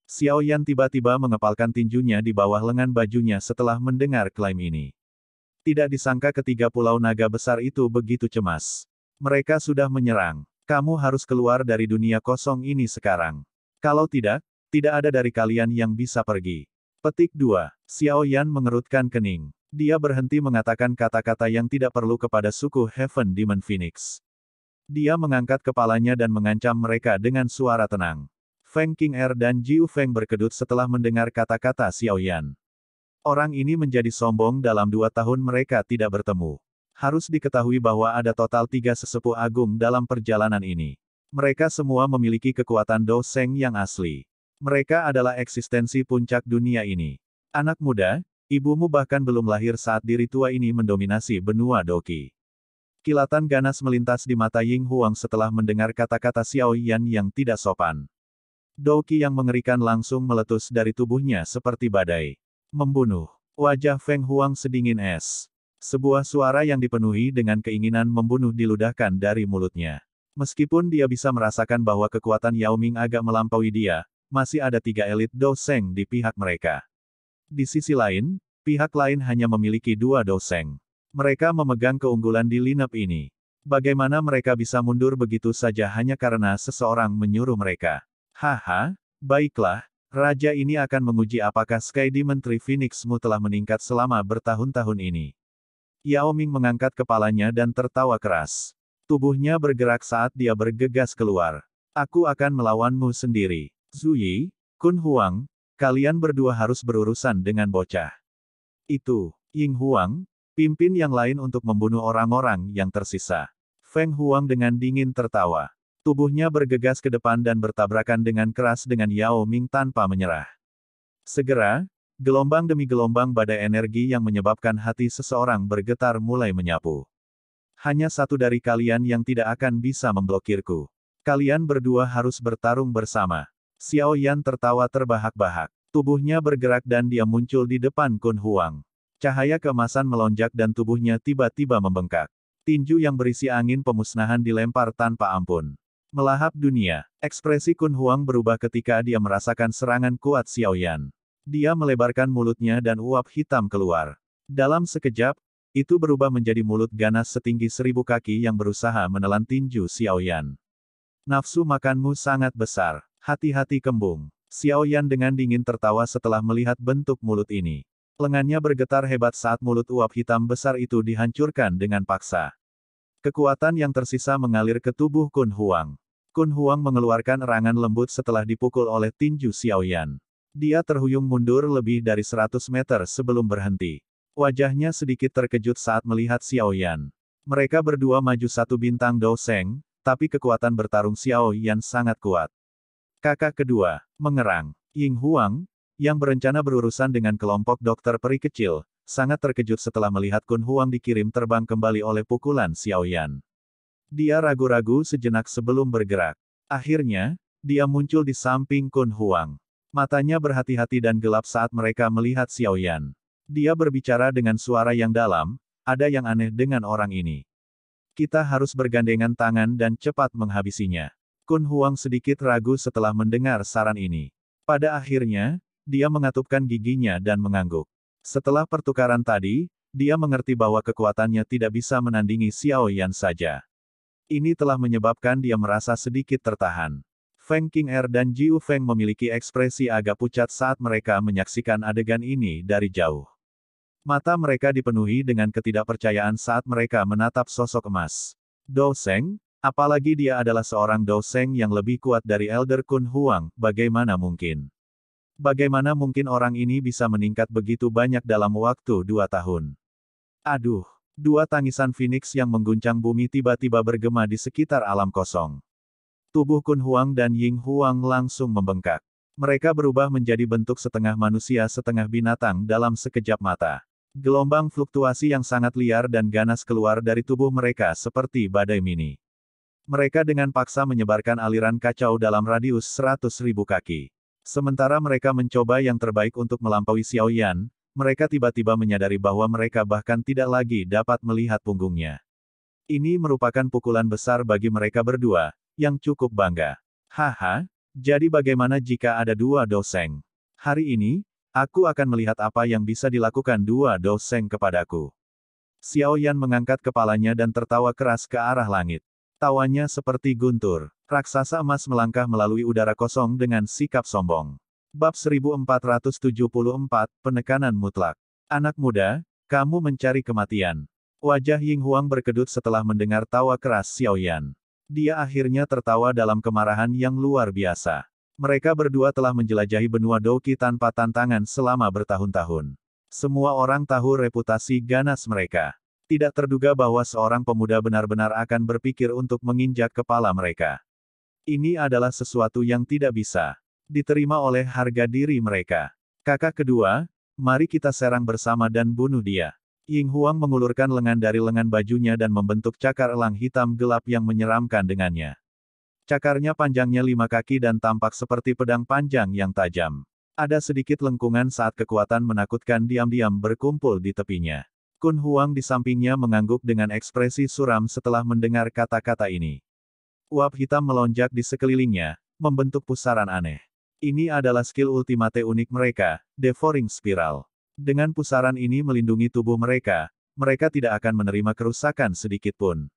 Xiao Yan tiba-tiba mengepalkan tinjunya di bawah lengan bajunya setelah mendengar klaim ini. Tidak disangka ketiga pulau naga besar itu begitu cemas. Mereka sudah menyerang. Kamu harus keluar dari dunia kosong ini sekarang. Kalau tidak, tidak ada dari kalian yang bisa pergi. Petik 2. Xiao Yan mengerutkan kening. Dia berhenti mengatakan kata-kata yang tidak perlu kepada suku Heaven Demon Phoenix. Dia mengangkat kepalanya dan mengancam mereka dengan suara tenang. Feng King Er dan Jiu Feng berkedut setelah mendengar kata-kata Xiao Yan. Orang ini menjadi sombong dalam 2 tahun mereka tidak bertemu. Harus diketahui bahwa ada total 3 sesepuh agung dalam perjalanan ini. Mereka semua memiliki kekuatan Do Seng yang asli. Mereka adalah eksistensi puncak dunia ini. Anak muda, ibumu bahkan belum lahir saat diri tua ini mendominasi benua Doqi. Kilatan ganas melintas di mata Ying Huang setelah mendengar kata-kata Xiao Yan yang tidak sopan. Doqi yang mengerikan langsung meletus dari tubuhnya seperti badai. Membunuh. Wajah Feng Huang sedingin es. Sebuah suara yang dipenuhi dengan keinginan membunuh diludahkan dari mulutnya. Meskipun dia bisa merasakan bahwa kekuatan Yao Ming agak melampaui dia, masih ada 3 elit Do Seng di pihak mereka. Di sisi lain, pihak lain hanya memiliki 2 Do Seng. Mereka memegang keunggulan di lineup ini. Bagaimana mereka bisa mundur begitu saja hanya karena seseorang menyuruh mereka? Haha, baiklah, raja ini akan menguji apakah Sky Demon Tree Phoenix-mu telah meningkat selama bertahun-tahun ini. Yao Ming mengangkat kepalanya dan tertawa keras. Tubuhnya bergerak saat dia bergegas keluar. Aku akan melawanmu sendiri. Zuyi, Kun Huang, kalian berdua harus berurusan dengan bocah. Itu, Ying Huang, pimpin yang lain untuk membunuh orang-orang yang tersisa. Feng Huang dengan dingin tertawa. Tubuhnya bergegas ke depan dan bertabrakan dengan keras dengan Yao Ming tanpa menyerah. Segera, gelombang demi gelombang badai energi yang menyebabkan hati seseorang bergetar mulai menyapu. Hanya satu dari kalian yang tidak akan bisa memblokirku. Kalian berdua harus bertarung bersama. Xiao Yan tertawa terbahak-bahak. Tubuhnya bergerak dan dia muncul di depan Kun Huang. Cahaya keemasan melonjak dan tubuhnya tiba-tiba membengkak. Tinju yang berisi angin pemusnahan dilempar tanpa ampun. Melahap dunia. Ekspresi Kun Huang berubah ketika dia merasakan serangan kuat Xiao Yan. Dia melebarkan mulutnya dan uap hitam keluar. Dalam sekejap, itu berubah menjadi mulut ganas setinggi 1000 kaki yang berusaha menelan tinju Xiao Yan. Nafsu makanmu sangat besar. Hati-hati kembung. Xiao Yan dengan dingin tertawa setelah melihat bentuk mulut ini. Lengannya bergetar hebat saat mulut uap hitam besar itu dihancurkan dengan paksa. Kekuatan yang tersisa mengalir ke tubuh Kun Huang. Kun Huang mengeluarkan erangan lembut setelah dipukul oleh tinju Xiao Yan. Dia terhuyung mundur lebih dari 100 meter sebelum berhenti. Wajahnya sedikit terkejut saat melihat Xiao Yan. Mereka berdua maju satu bintang Do Seng, tapi kekuatan bertarung Xiao Yan sangat kuat. Kakak kedua, mengerang. Ying Huang, yang berencana berurusan dengan kelompok dokter peri kecil, sangat terkejut setelah melihat Kun Huang dikirim terbang kembali oleh pukulan Xiao Yan. Dia ragu-ragu sejenak sebelum bergerak. Akhirnya, dia muncul di samping Kun Huang. Matanya berhati-hati dan gelap saat mereka melihat Xiao Yan. Dia berbicara dengan suara yang dalam, ada yang aneh dengan orang ini. Kita harus bergandengan tangan dan cepat menghabisinya. Kun Huang sedikit ragu setelah mendengar saran ini. Pada akhirnya, dia mengatupkan giginya dan mengangguk. Setelah pertukaran tadi, dia mengerti bahwa kekuatannya tidak bisa menandingi Xiao Yan saja. Ini telah menyebabkan dia merasa sedikit tertahan. Feng Qing'er dan Jiu Feng memiliki ekspresi agak pucat saat mereka menyaksikan adegan ini dari jauh. Mata mereka dipenuhi dengan ketidakpercayaan saat mereka menatap sosok emas. Do Seng, apalagi dia adalah seorang Do Seng yang lebih kuat dari Elder Kun Huang, bagaimana mungkin? Bagaimana mungkin orang ini bisa meningkat begitu banyak dalam waktu 2 tahun? Aduh! 2 tangisan Phoenix yang mengguncang bumi tiba-tiba bergema di sekitar alam kosong. Tubuh Kun Huang dan Ying Huang langsung membengkak. Mereka berubah menjadi bentuk setengah manusia setengah binatang dalam sekejap mata. Gelombang fluktuasi yang sangat liar dan ganas keluar dari tubuh mereka seperti badai mini. Mereka dengan paksa menyebarkan aliran kacau dalam radius 100.000 kaki. Sementara mereka mencoba yang terbaik untuk melampaui Xiao Yan, mereka tiba-tiba menyadari bahwa mereka bahkan tidak lagi dapat melihat punggungnya. Ini merupakan pukulan besar bagi mereka berdua, yang cukup bangga. Haha, jadi bagaimana jika ada 2 Do Seng? Hari ini, aku akan melihat apa yang bisa dilakukan 2 Do Seng kepadaku. Xiao Yan mengangkat kepalanya dan tertawa keras ke arah langit. Tawanya seperti guntur. Raksasa emas melangkah melalui udara kosong dengan sikap sombong. Bab 1474, Penekanan Mutlak. Anak muda, kamu mencari kematian. Wajah Ying Huang berkedut setelah mendengar tawa keras Xiao Yan. Dia akhirnya tertawa dalam kemarahan yang luar biasa. Mereka berdua telah menjelajahi benua Doqi tanpa tantangan selama bertahun-tahun. Semua orang tahu reputasi ganas mereka. Tidak terduga bahwa seorang pemuda benar-benar akan berpikir untuk menginjak kepala mereka. Ini adalah sesuatu yang tidak bisa diterima oleh harga diri mereka. Kakak kedua, mari kita serang bersama dan bunuh dia. Ying Huang mengulurkan lengan dari lengan bajunya dan membentuk cakar elang hitam gelap yang menyeramkan dengannya. Cakarnya panjangnya 5 kaki dan tampak seperti pedang panjang yang tajam. Ada sedikit lengkungan saat kekuatan menakutkan diam-diam berkumpul di tepinya. Kun Huang di sampingnya mengangguk dengan ekspresi suram setelah mendengar kata-kata ini. Uap hitam melonjak di sekelilingnya, membentuk pusaran aneh. Ini adalah skill ultimate unik mereka, Devouring Spiral. Dengan pusaran ini melindungi tubuh mereka, mereka tidak akan menerima kerusakan sedikit pun.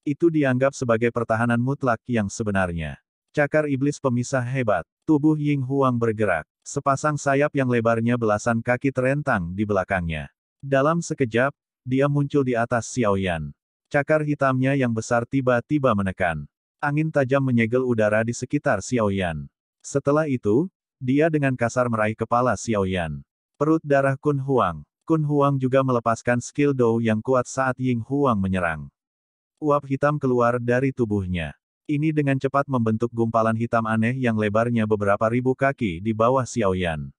Itu dianggap sebagai pertahanan mutlak yang sebenarnya. Cakar iblis pemisah hebat. Tubuh Ying Huang bergerak. Sepasang sayap yang lebarnya belasan kaki terentang di belakangnya. Dalam sekejap, dia muncul di atas Xiaoyan. Cakar hitamnya yang besar tiba-tiba menekan. Angin tajam menyegel udara di sekitar Xiaoyan. Setelah itu, dia dengan kasar meraih kepala Xiaoyan. Perut darah Kun Huang. Kun Huang juga melepaskan skill Dou yang kuat saat Ying Huang menyerang. Uap hitam keluar dari tubuhnya. Ini dengan cepat membentuk gumpalan hitam aneh yang lebarnya beberapa ribu kaki di bawah Xiaoyan.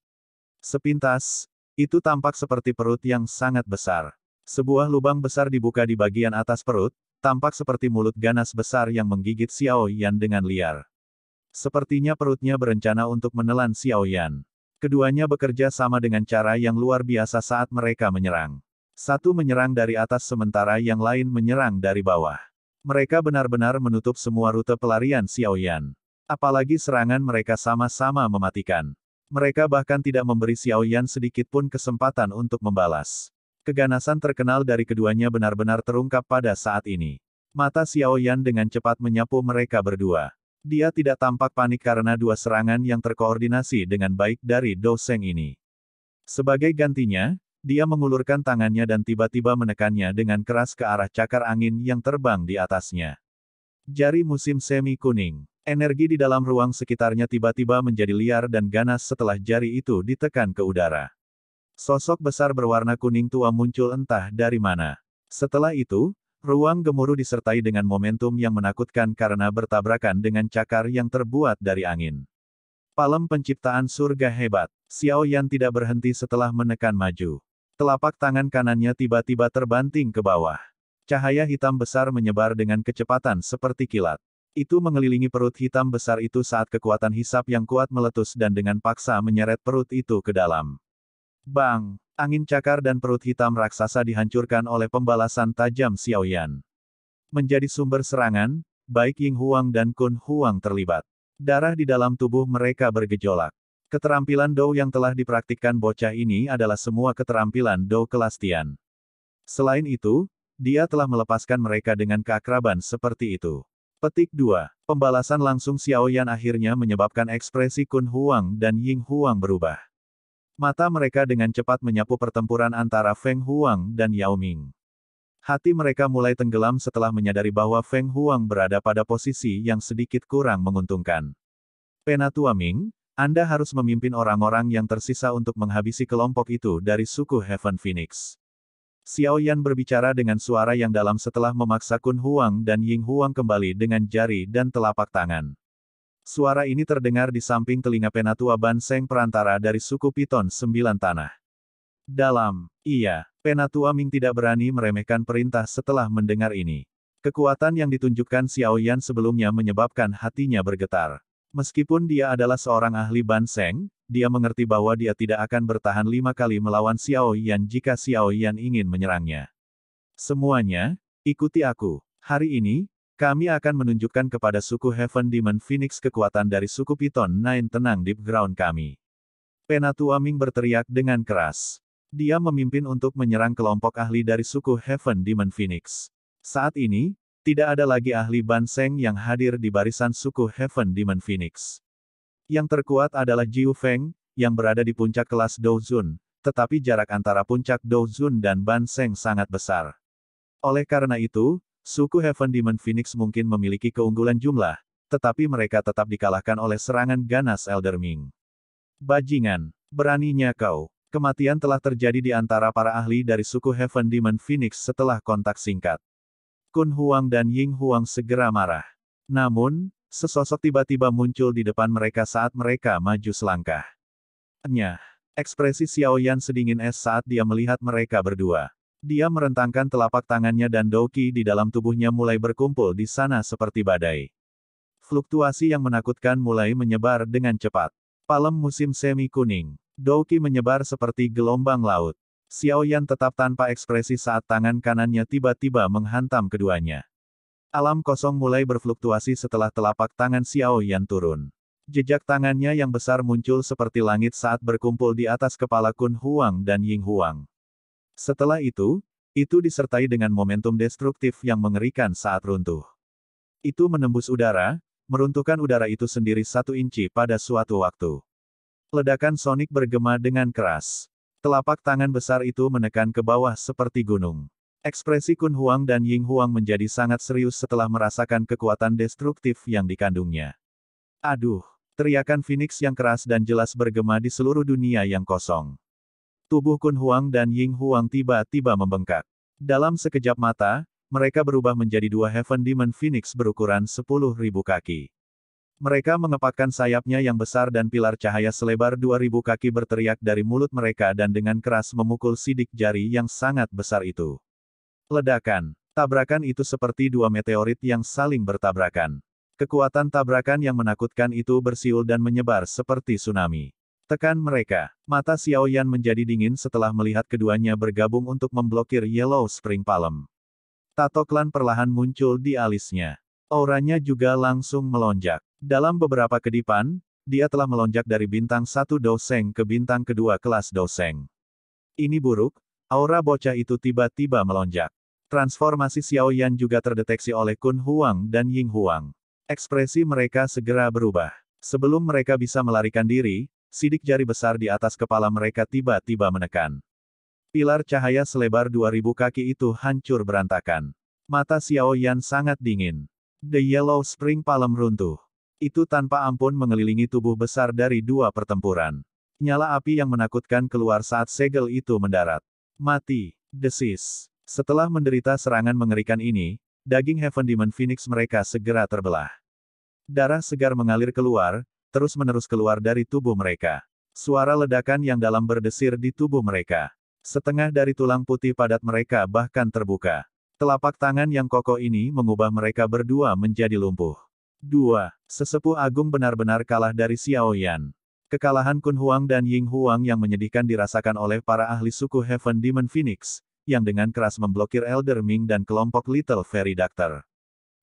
Sepintas, itu tampak seperti perut yang sangat besar. Sebuah lubang besar dibuka di bagian atas perut, tampak seperti mulut ganas besar yang menggigit Xiaoyan dengan liar. Sepertinya perutnya berencana untuk menelan Xiaoyan. Keduanya bekerja sama dengan cara yang luar biasa saat mereka menyerang. Satu menyerang dari atas sementara yang lain menyerang dari bawah. Mereka benar-benar menutup semua rute pelarian Xiaoyan. Apalagi serangan mereka sama-sama mematikan. Mereka bahkan tidak memberi Xiaoyan sedikit pun kesempatan untuk membalas. Keganasan terkenal dari keduanya benar-benar terungkap pada saat ini. Mata Xiaoyan dengan cepat menyapu mereka berdua. Dia tidak tampak panik karena dua serangan yang terkoordinasi dengan baik dari Dou Sheng ini. Sebagai gantinya, dia mengulurkan tangannya dan tiba-tiba menekannya dengan keras ke arah cakar angin yang terbang di atasnya. Jari musim semi kuning. Energi di dalam ruang sekitarnya tiba-tiba menjadi liar dan ganas setelah jari itu ditekan ke udara. Sosok besar berwarna kuning tua muncul entah dari mana. Setelah itu, ruang gemuruh disertai dengan momentum yang menakutkan karena bertabrakan dengan cakar yang terbuat dari angin. Palem penciptaan surga hebat. Xiaoyan tidak berhenti setelah menekan maju. Telapak tangan kanannya tiba-tiba terbanting ke bawah. Cahaya hitam besar menyebar dengan kecepatan seperti kilat. Itu mengelilingi perut hitam besar itu saat kekuatan hisap yang kuat meletus dan dengan paksa menyeret perut itu ke dalam. Bang! Angin cakar dan perut hitam raksasa dihancurkan oleh pembalasan tajam Xiaoyan. Menjadi sumber serangan, baik Ying Huang dan Kun Huang terlibat. Darah di dalam tubuh mereka bergejolak. Keterampilan Dou yang telah dipraktikkan bocah ini adalah semua keterampilan Dou kelas Tian. Selain itu, dia telah melepaskan mereka dengan keakraban seperti itu. Petik 2. Pembalasan langsung Xiaoyan akhirnya menyebabkan ekspresi Kun Huang dan Ying Huang berubah. Mata mereka dengan cepat menyapu pertempuran antara Feng Huang dan Yao Ming. Hati mereka mulai tenggelam setelah menyadari bahwa Feng Huang berada pada posisi yang sedikit kurang menguntungkan. Penatua Ming, Anda harus memimpin orang-orang yang tersisa untuk menghabisi kelompok itu dari suku Heaven Phoenix. Xiaoyan berbicara dengan suara yang dalam setelah memaksa Kun Huang dan Ying Huang kembali dengan jari dan telapak tangan. Suara ini terdengar di samping telinga Penatua Ban Seng perantara dari suku Piton Sembilan Tanah. Iya, Penatua Ming tidak berani meremehkan perintah setelah mendengar ini. Kekuatan yang ditunjukkan Xiaoyan sebelumnya menyebabkan hatinya bergetar. Meskipun dia adalah seorang ahli Ban Seng, dia mengerti bahwa dia tidak akan bertahan 5 kali melawan Xiaoyan jika Xiaoyan ingin menyerangnya. Semuanya, ikuti aku. Hari ini, kami akan menunjukkan kepada suku Heaven Demon Phoenix kekuatan dari suku Piton Nine tenang Deep Ground kami. Penatua Ming berteriak dengan keras. Dia memimpin untuk menyerang kelompok ahli dari suku Heaven Demon Phoenix. Saat ini, tidak ada lagi ahli Ban Seng yang hadir di barisan suku Heaven Demon Phoenix. Yang terkuat adalah Jiu Feng, yang berada di puncak kelas Dou Zun, tetapi jarak antara puncak Dou Zun dan Ban Seng sangat besar. Oleh karena itu, suku Heaven Demon Phoenix mungkin memiliki keunggulan jumlah, tetapi mereka tetap dikalahkan oleh serangan ganas Elder Ming. Bajingan, beraninya kau. Kematian telah terjadi di antara para ahli dari suku Heaven Demon Phoenix setelah kontak singkat. Kun Huang dan Ying Huang segera marah. Namun, sesosok tiba-tiba muncul di depan mereka saat mereka maju selangkah. Nyah. Ekspresi Xiao Yan sedingin es saat dia melihat mereka berdua. Dia merentangkan telapak tangannya dan Douqi di dalam tubuhnya mulai berkumpul di sana seperti badai. Fluktuasi yang menakutkan mulai menyebar dengan cepat. Palem musim semi kuning. Douqi menyebar seperti gelombang laut. Xiao Yan tetap tanpa ekspresi saat tangan kanannya tiba-tiba menghantam keduanya. Alam kosong mulai berfluktuasi setelah telapak tangan Xiao Yan turun. Jejak tangannya yang besar muncul seperti langit saat berkumpul di atas kepala Kun Huang dan Ying Huang. Setelah itu disertai dengan momentum destruktif yang mengerikan saat runtuh. Itu menembus udara, meruntuhkan udara itu sendiri 1 inci pada suatu waktu. Ledakan sonik bergema dengan keras. Telapak tangan besar itu menekan ke bawah seperti gunung. Ekspresi Kun Huang dan Ying Huang menjadi sangat serius setelah merasakan kekuatan destruktif yang dikandungnya. Aduh! Teriakan Phoenix yang keras dan jelas bergema di seluruh dunia yang kosong. Tubuh Kun Huang dan Ying Huang tiba-tiba membengkak. Dalam sekejap mata, mereka berubah menjadi 2 Heaven Demon Phoenix berukuran 10.000 kaki. Mereka mengepakkan sayapnya yang besar dan pilar cahaya selebar 2.000 kaki berteriak dari mulut mereka dan dengan keras memukul sidik jari yang sangat besar itu. Ledakan. Tabrakan itu seperti 2 meteorit yang saling bertabrakan. Kekuatan tabrakan yang menakutkan itu bersiul dan menyebar seperti tsunami. Tekan mereka. Mata Xiao Yan menjadi dingin setelah melihat keduanya bergabung untuk memblokir Yellow Spring Palm. Tato klan perlahan muncul di alisnya. Auranya juga langsung melonjak. Dalam beberapa kedipan, dia telah melonjak dari bintang 1 Douseng ke bintang kedua kelas Douseng. Ini buruk, aura bocah itu tiba-tiba melonjak. Transformasi Xiao Yan juga terdeteksi oleh Kun Huang dan Ying Huang. Ekspresi mereka segera berubah. Sebelum mereka bisa melarikan diri, sidik jari besar di atas kepala mereka tiba-tiba menekan. Pilar cahaya selebar 2.000 kaki itu hancur berantakan. Mata Xiao Yan sangat dingin. The Yellow Spring Palm runtuh. Itu tanpa ampun mengelilingi tubuh besar dari 2 pertempuran. Nyala api yang menakutkan keluar saat segel itu mendarat. Mati. Desis. Setelah menderita serangan mengerikan ini, daging Heaven Demon Phoenix mereka segera terbelah. Darah segar mengalir keluar, terus-menerus keluar dari tubuh mereka. Suara ledakan yang dalam berdesir di tubuh mereka. Setengah dari tulang putih padat mereka bahkan terbuka. Telapak tangan yang kokoh ini mengubah mereka berdua menjadi lumpuh. 2. Sesepuh agung benar-benar kalah dari Xiao Yan. Kekalahan Kun Huang dan Ying Huang yang menyedihkan dirasakan oleh para ahli suku Heaven Demon Phoenix, yang dengan keras memblokir Elder Ming dan kelompok Little Fairy Doctor.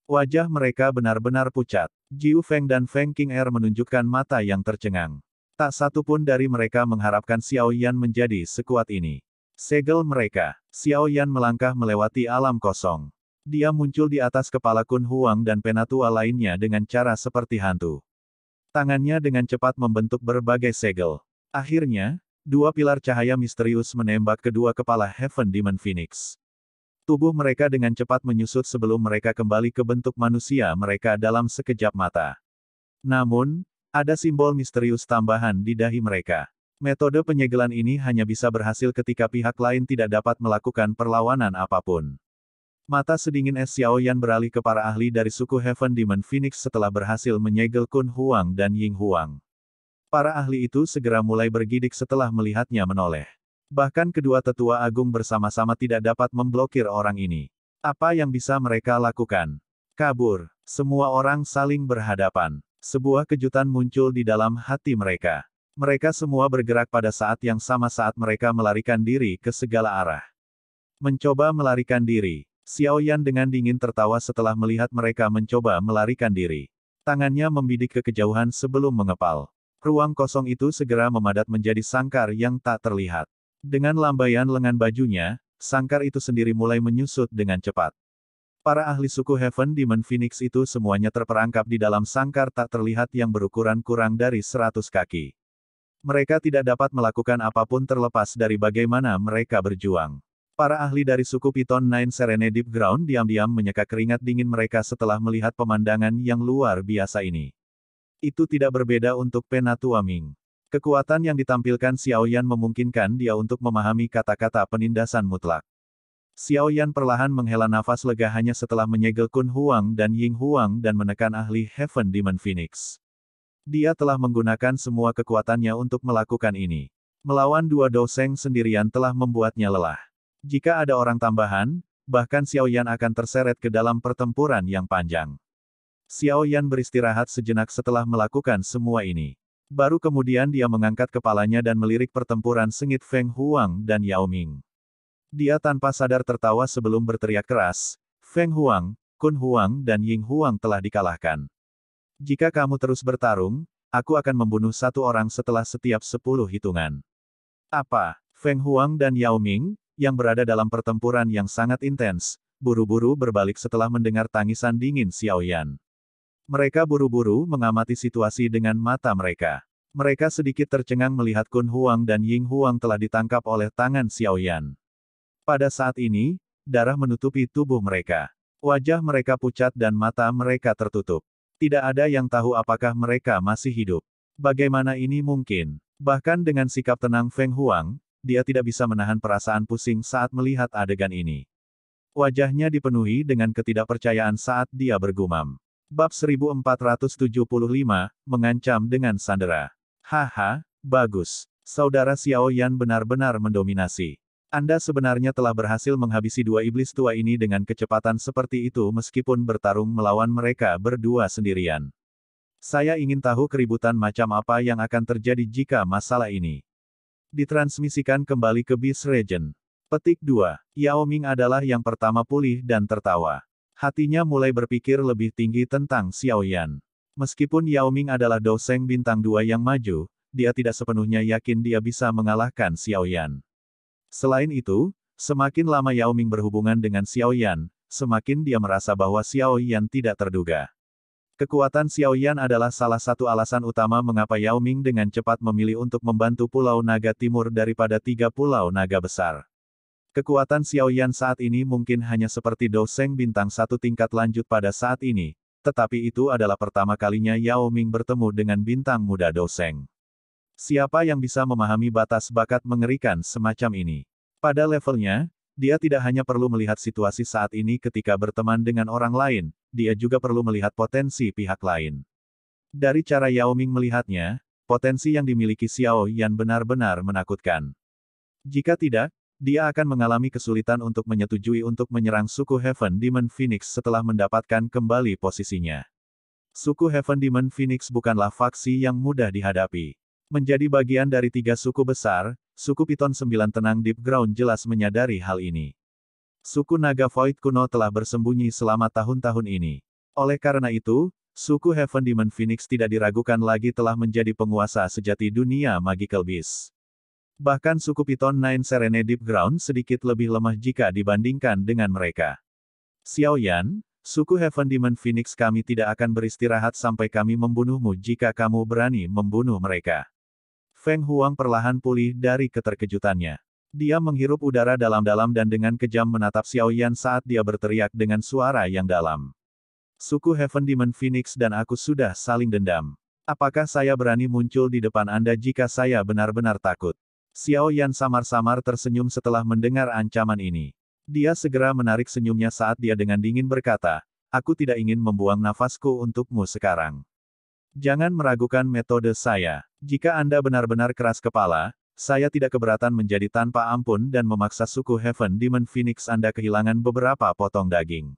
Wajah mereka benar-benar pucat. Jiu Feng dan Feng King Er menunjukkan mata yang tercengang. Tak satu pun dari mereka mengharapkan Xiao Yan menjadi sekuat ini. Segel mereka. Xiao Yan melangkah melewati alam kosong. Dia muncul di atas kepala Kun Huang dan penatua lainnya dengan cara seperti hantu. Tangannya dengan cepat membentuk berbagai segel. Akhirnya, 2 pilar cahaya misterius menembak kedua kepala Heaven Demon Phoenix. Tubuh mereka dengan cepat menyusut sebelum mereka kembali ke bentuk manusia mereka dalam sekejap mata. Namun, ada simbol misterius tambahan di dahi mereka. Metode penyegelan ini hanya bisa berhasil ketika pihak lain tidak dapat melakukan perlawanan apapun. Mata sedingin es Xiao Yan beralih ke para ahli dari suku Heaven Demon Phoenix setelah berhasil menyegel Kun Huang dan Ying Huang. Para ahli itu segera mulai bergidik setelah melihatnya menoleh. Bahkan kedua tetua agung bersama-sama tidak dapat memblokir orang ini. Apa yang bisa mereka lakukan? Kabur. Semua orang saling berhadapan. Sebuah kejutan muncul di dalam hati mereka. Mereka semua bergerak pada saat yang sama saat mereka melarikan diri ke segala arah. Mencoba melarikan diri. Xiao Yan dengan dingin tertawa setelah melihat mereka mencoba melarikan diri. Tangannya membidik ke kejauhan sebelum mengepal. Ruang kosong itu segera memadat menjadi sangkar yang tak terlihat. Dengan lambaian lengan bajunya, sangkar itu sendiri mulai menyusut dengan cepat. Para ahli suku Heaven Demon Phoenix itu semuanya terperangkap di dalam sangkar tak terlihat yang berukuran kurang dari 100 kaki. Mereka tidak dapat melakukan apapun terlepas dari bagaimana mereka berjuang. Para ahli dari suku Piton Nine Serene Deep Ground diam-diam menyeka keringat dingin mereka setelah melihat pemandangan yang luar biasa ini. Itu tidak berbeda untuk Penatua Ming. Kekuatan yang ditampilkan Xiao Yan memungkinkan dia untuk memahami kata-kata penindasan mutlak. Xiao Yan perlahan menghela nafas lega hanya setelah menyegel Kun Huang dan Ying Huang dan menekan ahli Heaven Demon Phoenix. Dia telah menggunakan semua kekuatannya untuk melakukan ini. Melawan dua doseng sendirian telah membuatnya lelah. Jika ada orang tambahan, bahkan Xiao Yan akan terseret ke dalam pertempuran yang panjang. Xiao Yan beristirahat sejenak setelah melakukan semua ini. Baru kemudian dia mengangkat kepalanya dan melirik pertempuran sengit Feng Huang dan Yao Ming. Dia tanpa sadar tertawa sebelum berteriak keras, Feng Huang, Kun Huang dan Ying Huang telah dikalahkan. Jika kamu terus bertarung, aku akan membunuh satu orang setelah setiap 10 hitungan. Apa? Feng Huang dan Yao Ming, yang berada dalam pertempuran yang sangat intens, buru-buru berbalik setelah mendengar tangisan dingin Xiao Yan. Mereka buru-buru mengamati situasi dengan mata mereka. Mereka sedikit tercengang melihat Kun Huang dan Ying Huang telah ditangkap oleh tangan Xiao Yan. Pada saat ini, darah menutupi tubuh mereka. Wajah mereka pucat dan mata mereka tertutup. Tidak ada yang tahu apakah mereka masih hidup. Bagaimana ini mungkin? Bahkan dengan sikap tenang Feng Huang, dia tidak bisa menahan perasaan pusing saat melihat adegan ini. Wajahnya dipenuhi dengan ketidakpercayaan saat dia bergumam. Bab 1475, mengancam dengan sandera. Haha, bagus. Saudara Xiao Yan benar-benar mendominasi. Anda sebenarnya telah berhasil menghabisi dua iblis tua ini dengan kecepatan seperti itu meskipun bertarung melawan mereka berdua sendirian. Saya ingin tahu keributan macam apa yang akan terjadi jika masalah ini ditransmisikan kembali ke Beast Region. Petik 2. Yao Ming adalah yang pertama pulih dan tertawa. Hatinya mulai berpikir lebih tinggi tentang Xiao Yan. Meskipun Yao Ming adalah doseng bintang 2 yang maju, dia tidak sepenuhnya yakin dia bisa mengalahkan Xiao Yan. Selain itu, semakin lama Yao Ming berhubungan dengan Xiao Yan, semakin dia merasa bahwa Xiao Yan tidak terduga. Kekuatan Xiao Yan adalah salah satu alasan utama mengapa Yao Ming dengan cepat memilih untuk membantu Pulau Naga Timur daripada 3 Pulau Naga Besar. Kekuatan Xiao Yan saat ini mungkin hanya seperti doseng bintang 1 tingkat lanjut pada saat ini, tetapi itu adalah pertama kalinya Yao Ming bertemu dengan bintang muda doseng. Siapa yang bisa memahami batas bakat mengerikan semacam ini? Pada levelnya, dia tidak hanya perlu melihat situasi saat ini ketika berteman dengan orang lain, dia juga perlu melihat potensi pihak lain. Dari cara Yao Ming melihatnya, potensi yang dimiliki Xiao Yan benar-benar menakutkan. Jika tidak, dia akan mengalami kesulitan untuk menyetujui untuk menyerang suku Heaven Demon Phoenix setelah mendapatkan kembali posisinya. Suku Heaven Demon Phoenix bukanlah faksi yang mudah dihadapi. Menjadi bagian dari 3 suku besar, suku Piton 9 Tenang Deep Ground jelas menyadari hal ini. Suku Naga Void kuno telah bersembunyi selama tahun-tahun ini. Oleh karena itu, suku Heaven Demon Phoenix tidak diragukan lagi telah menjadi penguasa sejati dunia Magical Beast. Bahkan suku Piton Nine Serene Deep Ground sedikit lebih lemah jika dibandingkan dengan mereka. Xiao Yan, suku Heaven Demon Phoenix kami tidak akan beristirahat sampai kami membunuhmu jika kamu berani membunuh mereka. Feng Huang perlahan pulih dari keterkejutannya. Dia menghirup udara dalam-dalam dan dengan kejam menatap Xiao Yan saat dia berteriak dengan suara yang dalam. Suku Heaven Demon Phoenix dan aku sudah saling dendam. Apakah saya berani muncul di depan Anda jika saya benar-benar takut? Xiao Yan samar-samar tersenyum setelah mendengar ancaman ini. Dia segera menarik senyumnya saat dia dengan dingin berkata, aku tidak ingin membuang nafasku untukmu sekarang. Jangan meragukan metode saya. Jika Anda benar-benar keras kepala, saya tidak keberatan menjadi tanpa ampun dan memaksa suku Heaven Demon Phoenix Anda kehilangan beberapa potong daging.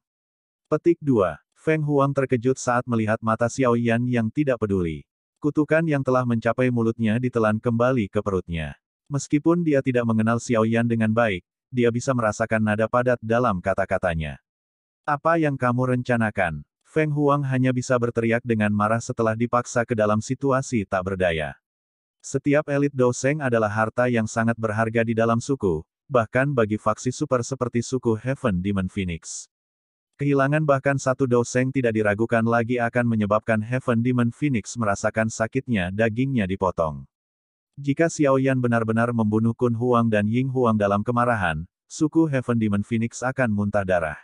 Petik 2. Feng Huang terkejut saat melihat mata Xiao Yan yang tidak peduli. Kutukan yang telah mencapai mulutnya ditelan kembali ke perutnya. Meskipun dia tidak mengenal Xiao Yan dengan baik, dia bisa merasakan nada padat dalam kata-katanya. Apa yang kamu rencanakan? Feng Huang hanya bisa berteriak dengan marah setelah dipaksa ke dalam situasi tak berdaya. Setiap elit doseng adalah harta yang sangat berharga di dalam suku, bahkan bagi faksi super seperti suku Heaven Demon Phoenix. Kehilangan bahkan satu doseng tidak diragukan lagi akan menyebabkan Heaven Demon Phoenix merasakan sakitnya dagingnya dipotong. Jika Xiao Yan benar-benar membunuh Kun Huang dan Ying Huang dalam kemarahan, suku Heaven Demon Phoenix akan muntah darah.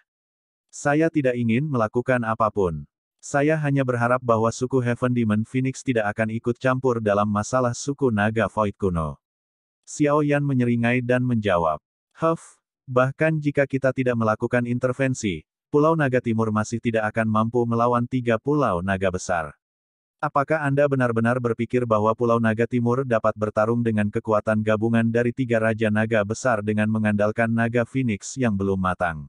Saya tidak ingin melakukan apapun. Saya hanya berharap bahwa suku Heaven Demon Phoenix tidak akan ikut campur dalam masalah suku naga Void kuno. Xiao Yan menyeringai dan menjawab. Bahkan jika kita tidak melakukan intervensi, Pulau Naga Timur masih tidak akan mampu melawan 3 Pulau Naga besar. Apakah Anda benar-benar berpikir bahwa Pulau Naga Timur dapat bertarung dengan kekuatan gabungan dari 3 Raja Naga besar dengan mengandalkan Naga Phoenix yang belum matang?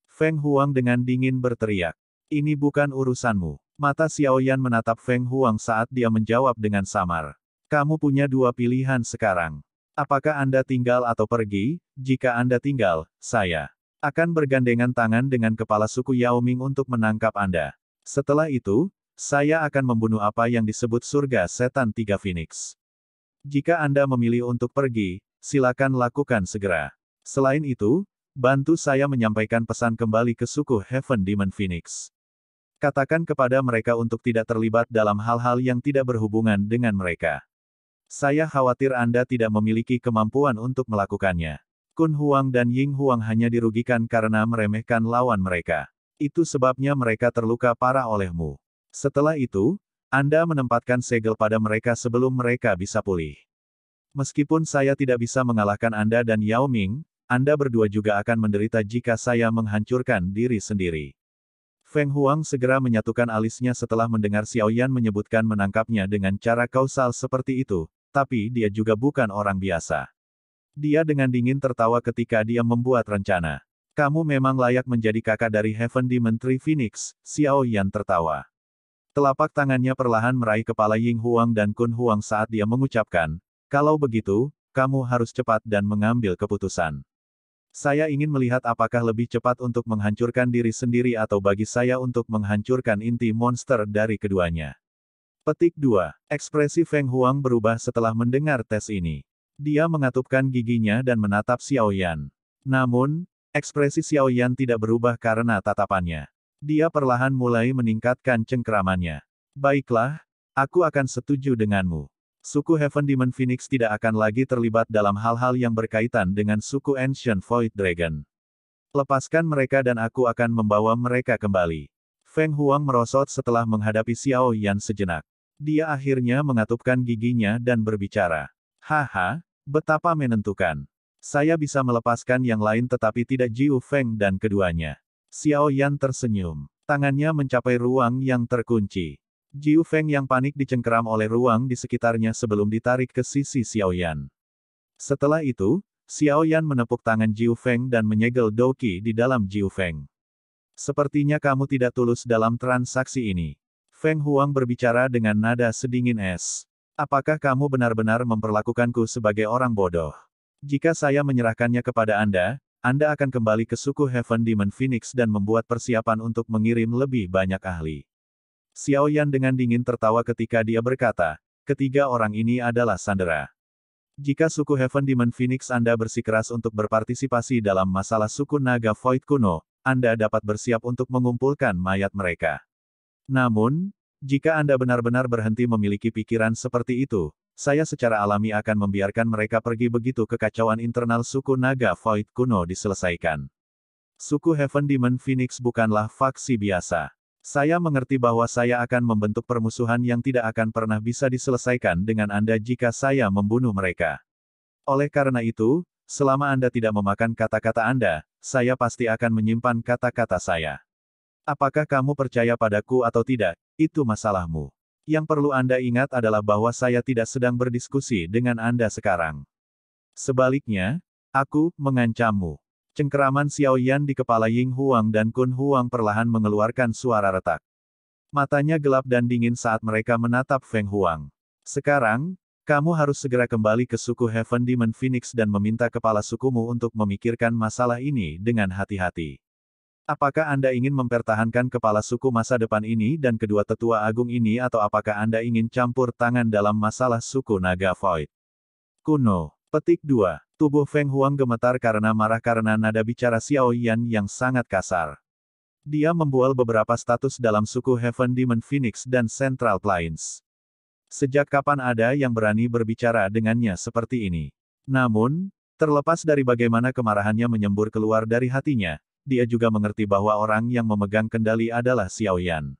Feng Huang dengan dingin berteriak. Ini bukan urusanmu. Mata Xiao Yan menatap Feng Huang saat dia menjawab dengan samar. Kamu punya 2 pilihan sekarang. Apakah Anda tinggal atau pergi? Jika Anda tinggal, saya akan bergandengan tangan dengan kepala suku Yao Ming untuk menangkap Anda. Setelah itu, saya akan membunuh apa yang disebut surga setan 3 Phoenix. Jika Anda memilih untuk pergi, silakan lakukan segera. Selain itu, bantu saya menyampaikan pesan kembali ke suku Heaven Demon Phoenix. Katakan kepada mereka untuk tidak terlibat dalam hal-hal yang tidak berhubungan dengan mereka. Saya khawatir Anda tidak memiliki kemampuan untuk melakukannya. Kun Huang dan Ying Huang hanya dirugikan karena meremehkan lawan mereka. Itu sebabnya mereka terluka parah olehmu. Setelah itu, Anda menempatkan segel pada mereka sebelum mereka bisa pulih. Meskipun saya tidak bisa mengalahkan Anda dan Yao Ming, Anda berdua juga akan menderita jika saya menghancurkan diri sendiri. Feng Huang segera menyatukan alisnya setelah mendengar Xiao Yan menyebutkan menangkapnya dengan cara kausal seperti itu, tapi dia juga bukan orang biasa. Dia dengan dingin tertawa ketika dia membuat rencana. Kamu memang layak menjadi kakak dari Heaven Demon Tree Phoenix, Xiao Yan tertawa. Telapak tangannya perlahan meraih kepala Ying Huang dan Kun Huang saat dia mengucapkan, kalau begitu, kamu harus cepat dan mengambil keputusan. Saya ingin melihat apakah lebih cepat untuk menghancurkan diri sendiri atau bagi saya untuk menghancurkan inti monster dari keduanya. Petik 2. Ekspresi Feng Huang berubah setelah mendengar tes ini. Dia mengatupkan giginya dan menatap Xiao Yan. Namun, ekspresi Xiao Yan tidak berubah karena tatapannya. Dia perlahan mulai meningkatkan cengkeramannya. Baiklah, aku akan setuju denganmu. Suku Heaven Demon Phoenix tidak akan lagi terlibat dalam hal-hal yang berkaitan dengan suku Ancient Void Dragon. Lepaskan mereka dan aku akan membawa mereka kembali. Feng Huang merosot setelah menghadapi Xiao Yan sejenak. Dia akhirnya mengatupkan giginya dan berbicara. Haha, betapa menentukan. Saya bisa melepaskan yang lain tetapi tidak Jiu Feng dan keduanya. Xiao Yan tersenyum. Tangannya mencapai ruang yang terkunci. Jiu Feng yang panik dicengkeram oleh ruang di sekitarnya sebelum ditarik ke sisi Xiao Yan. Setelah itu, Xiao Yan menepuk tangan Jiu Feng dan menyegel Douqi di dalam Jiu Feng. Sepertinya kamu tidak tulus dalam transaksi ini. Feng Huang berbicara dengan nada sedingin es. Apakah kamu benar-benar memperlakukanku sebagai orang bodoh? Jika saya menyerahkannya kepada Anda akan kembali ke suku Heaven Demon Phoenix dan membuat persiapan untuk mengirim lebih banyak ahli. Xiao Yan dengan dingin tertawa ketika dia berkata, ketiga orang ini adalah sandera. Jika suku Heaven Demon Phoenix Anda bersikeras untuk berpartisipasi dalam masalah suku Naga Void kuno, Anda dapat bersiap untuk mengumpulkan mayat mereka. Namun, jika Anda benar-benar berhenti memiliki pikiran seperti itu, saya secara alami akan membiarkan mereka pergi begitu kekacauan internal suku Naga Void kuno diselesaikan. Suku Heaven Demon Phoenix bukanlah faksi biasa. Saya mengerti bahwa saya akan membentuk permusuhan yang tidak akan pernah bisa diselesaikan dengan Anda jika saya membunuh mereka. Oleh karena itu, selama Anda tidak memakan kata-kata Anda, saya pasti akan menyimpan kata-kata saya. Apakah kamu percaya padaku atau tidak, itu masalahmu. Yang perlu Anda ingat adalah bahwa saya tidak sedang berdiskusi dengan Anda sekarang. Sebaliknya, aku mengancammu. Cengkeraman Xiao Yan di kepala Ying Huang dan Kun Huang perlahan mengeluarkan suara retak. Matanya gelap dan dingin saat mereka menatap Feng Huang. Sekarang, kamu harus segera kembali ke suku Heaven Demon Phoenix dan meminta kepala sukumu untuk memikirkan masalah ini dengan hati-hati. Apakah Anda ingin mempertahankan kepala suku masa depan ini dan kedua tetua agung ini atau apakah Anda ingin campur tangan dalam masalah suku Naga Void kuno? Petik 2. Tubuh Feng Huang gemetar karena marah karena nada bicara Xiao Yan yang sangat kasar. Dia membual beberapa status dalam suku Heaven Demon Phoenix dan Central Plains. Sejak kapan ada yang berani berbicara dengannya seperti ini? Namun, terlepas dari bagaimana kemarahannya menyembur keluar dari hatinya, dia juga mengerti bahwa orang yang memegang kendali adalah Xiao Yan.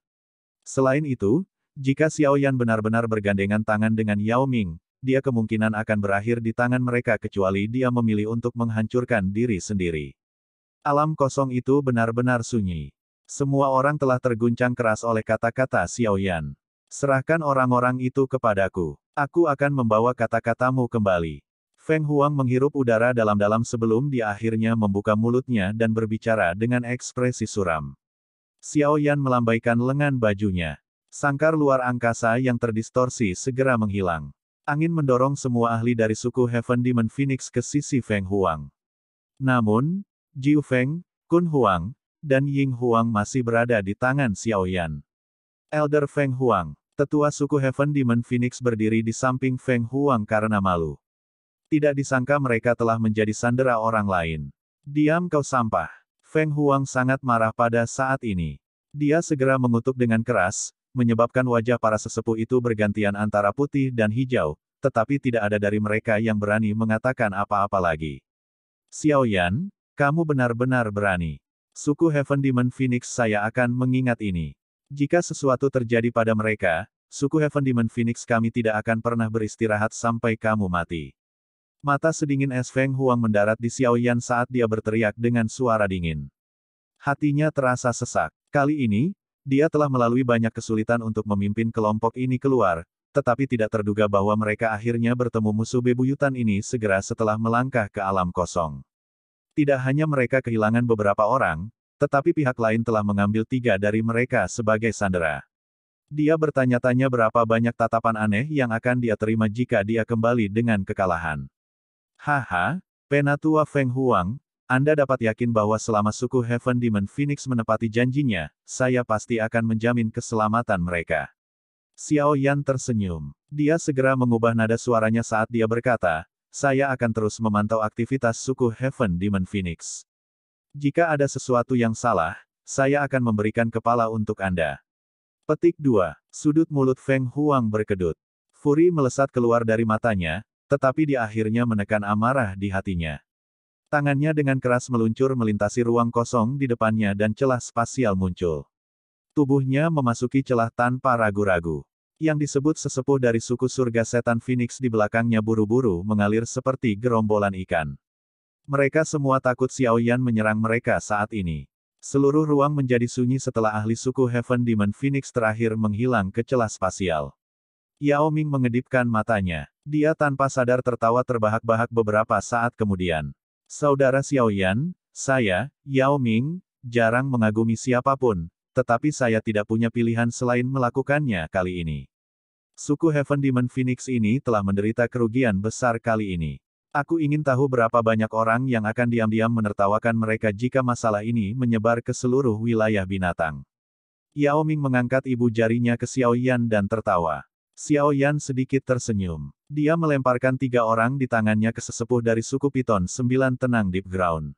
Selain itu, jika Xiao Yan benar-benar bergandengan tangan dengan Yao Ming, dia kemungkinan akan berakhir di tangan mereka kecuali dia memilih untuk menghancurkan diri sendiri. Alam kosong itu benar-benar sunyi. Semua orang telah terguncang keras oleh kata-kata Xiao Yan. Serahkan orang-orang itu kepadaku. Aku akan membawa kata-katamu kembali. Feng Huang menghirup udara dalam-dalam sebelum dia akhirnya membuka mulutnya dan berbicara dengan ekspresi suram. Xiao Yan melambaikan lengan bajunya. Sangkar luar angkasa yang terdistorsi segera menghilang. Angin mendorong semua ahli dari suku Heaven Demon Phoenix ke sisi Feng Huang. Namun, Jiu Feng, Kun Huang, dan Ying Huang masih berada di tangan Xiao Yan. Elder Feng Huang, tetua suku Heaven Demon Phoenix berdiri di samping Feng Huang karena malu. Tidak disangka mereka telah menjadi sandera orang lain. Diam kau sampah. Feng Huang sangat marah pada saat ini. Dia segera mengutuk dengan keras, menyebabkan wajah para sesepuh itu bergantian antara putih dan hijau, tetapi tidak ada dari mereka yang berani mengatakan apa-apa lagi. Xiao Yan, kamu benar-benar berani. Suku Heaven Demon Phoenix saya akan mengingat ini. Jika sesuatu terjadi pada mereka, suku Heaven Demon Phoenix kami tidak akan pernah beristirahat sampai kamu mati. Mata sedingin es Feng Huang mendarat di Xiao Yan saat dia berteriak dengan suara dingin. Hatinya terasa sesak. Kali ini, dia telah melalui banyak kesulitan untuk memimpin kelompok ini keluar, tetapi tidak terduga bahwa mereka akhirnya bertemu musuh bebuyutan ini segera setelah melangkah ke alam kosong. Tidak hanya mereka kehilangan beberapa orang, tetapi pihak lain telah mengambil 3 dari mereka sebagai sandera. Dia bertanya-tanya berapa banyak tatapan aneh yang akan dia terima jika dia kembali dengan kekalahan. Haha, Penatua Feng Huang, Anda dapat yakin bahwa selama suku Heaven Demon Phoenix menepati janjinya, saya pasti akan menjamin keselamatan mereka. Xiao Yan tersenyum. Dia segera mengubah nada suaranya saat dia berkata, saya akan terus memantau aktivitas suku Heaven Demon Phoenix. Jika ada sesuatu yang salah, saya akan memberikan kepala untuk Anda. Petik 2. Sudut mulut Feng Huang berkedut. Furi melesat keluar dari matanya, tetapi dia akhirnya menekan amarah di hatinya. Tangannya dengan keras meluncur melintasi ruang kosong di depannya dan celah spasial muncul. Tubuhnya memasuki celah tanpa ragu-ragu. Yang disebut sesepuh dari suku surga setan Phoenix di belakangnya buru-buru mengalir seperti gerombolan ikan. Mereka semua takut Xiao Yan menyerang mereka saat ini. Seluruh ruang menjadi sunyi setelah ahli suku Heaven Demon Phoenix terakhir menghilang ke celah spasial. Yao Ming mengedipkan matanya. Dia tanpa sadar tertawa terbahak-bahak beberapa saat kemudian. Saudara Xiao Yan, saya, Yao Ming, jarang mengagumi siapapun, tetapi saya tidak punya pilihan selain melakukannya kali ini. Suku Heaven Demon Phoenix ini telah menderita kerugian besar kali ini. Aku ingin tahu berapa banyak orang yang akan diam-diam menertawakan mereka jika masalah ini menyebar ke seluruh wilayah binatang. Yao Ming mengangkat ibu jarinya ke Xiao Yan dan tertawa. Xiao Yan sedikit tersenyum. Dia melemparkan 3 orang di tangannya ke sesepuh dari suku Piton 9 tenang Deep Ground.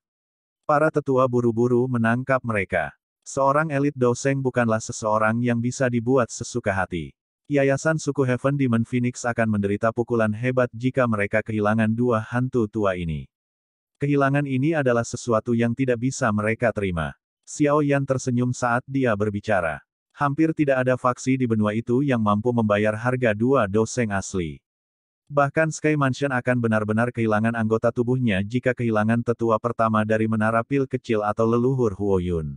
Para tetua buru-buru menangkap mereka. Seorang elit Doseng bukanlah seseorang yang bisa dibuat sesuka hati. Yayasan suku Heaven Demon Phoenix akan menderita pukulan hebat jika mereka kehilangan 2 hantu tua ini. Kehilangan ini adalah sesuatu yang tidak bisa mereka terima. Xiao Yan tersenyum saat dia berbicara. Hampir tidak ada faksi di benua itu yang mampu membayar harga 2 Doseng asli. Bahkan Sky Mansion akan benar-benar kehilangan anggota tubuhnya jika kehilangan tetua pertama dari menara pil kecil atau leluhur Huo Yun.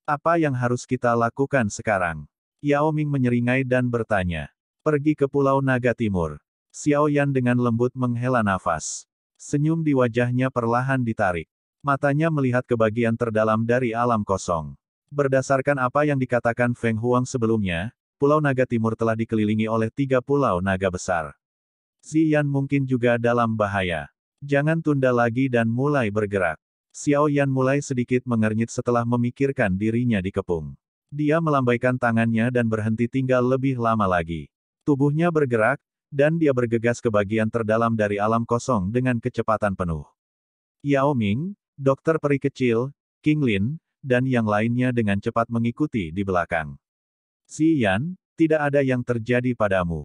Apa yang harus kita lakukan sekarang? Yao Ming menyeringai dan bertanya. Pergi ke Pulau Naga Timur. Xiao Yan dengan lembut menghela nafas. Senyum di wajahnya perlahan ditarik. Matanya melihat ke bagian terdalam dari alam kosong. Berdasarkan apa yang dikatakan Feng Huang sebelumnya, Pulau Naga Timur telah dikelilingi oleh 3 pulau naga besar. Ziyan mungkin juga dalam bahaya. Jangan tunda lagi dan mulai bergerak. Xiao Yan mulai sedikit mengernyit setelah memikirkan dirinya dikepung. Dia melambaikan tangannya dan berhenti tinggal lebih lama lagi. Tubuhnya bergerak, dan dia bergegas ke bagian terdalam dari alam kosong dengan kecepatan penuh. Yao Ming, dokter peri kecil, King Lin, dan yang lainnya dengan cepat mengikuti di belakang. Ziyan, tidak ada yang terjadi padamu.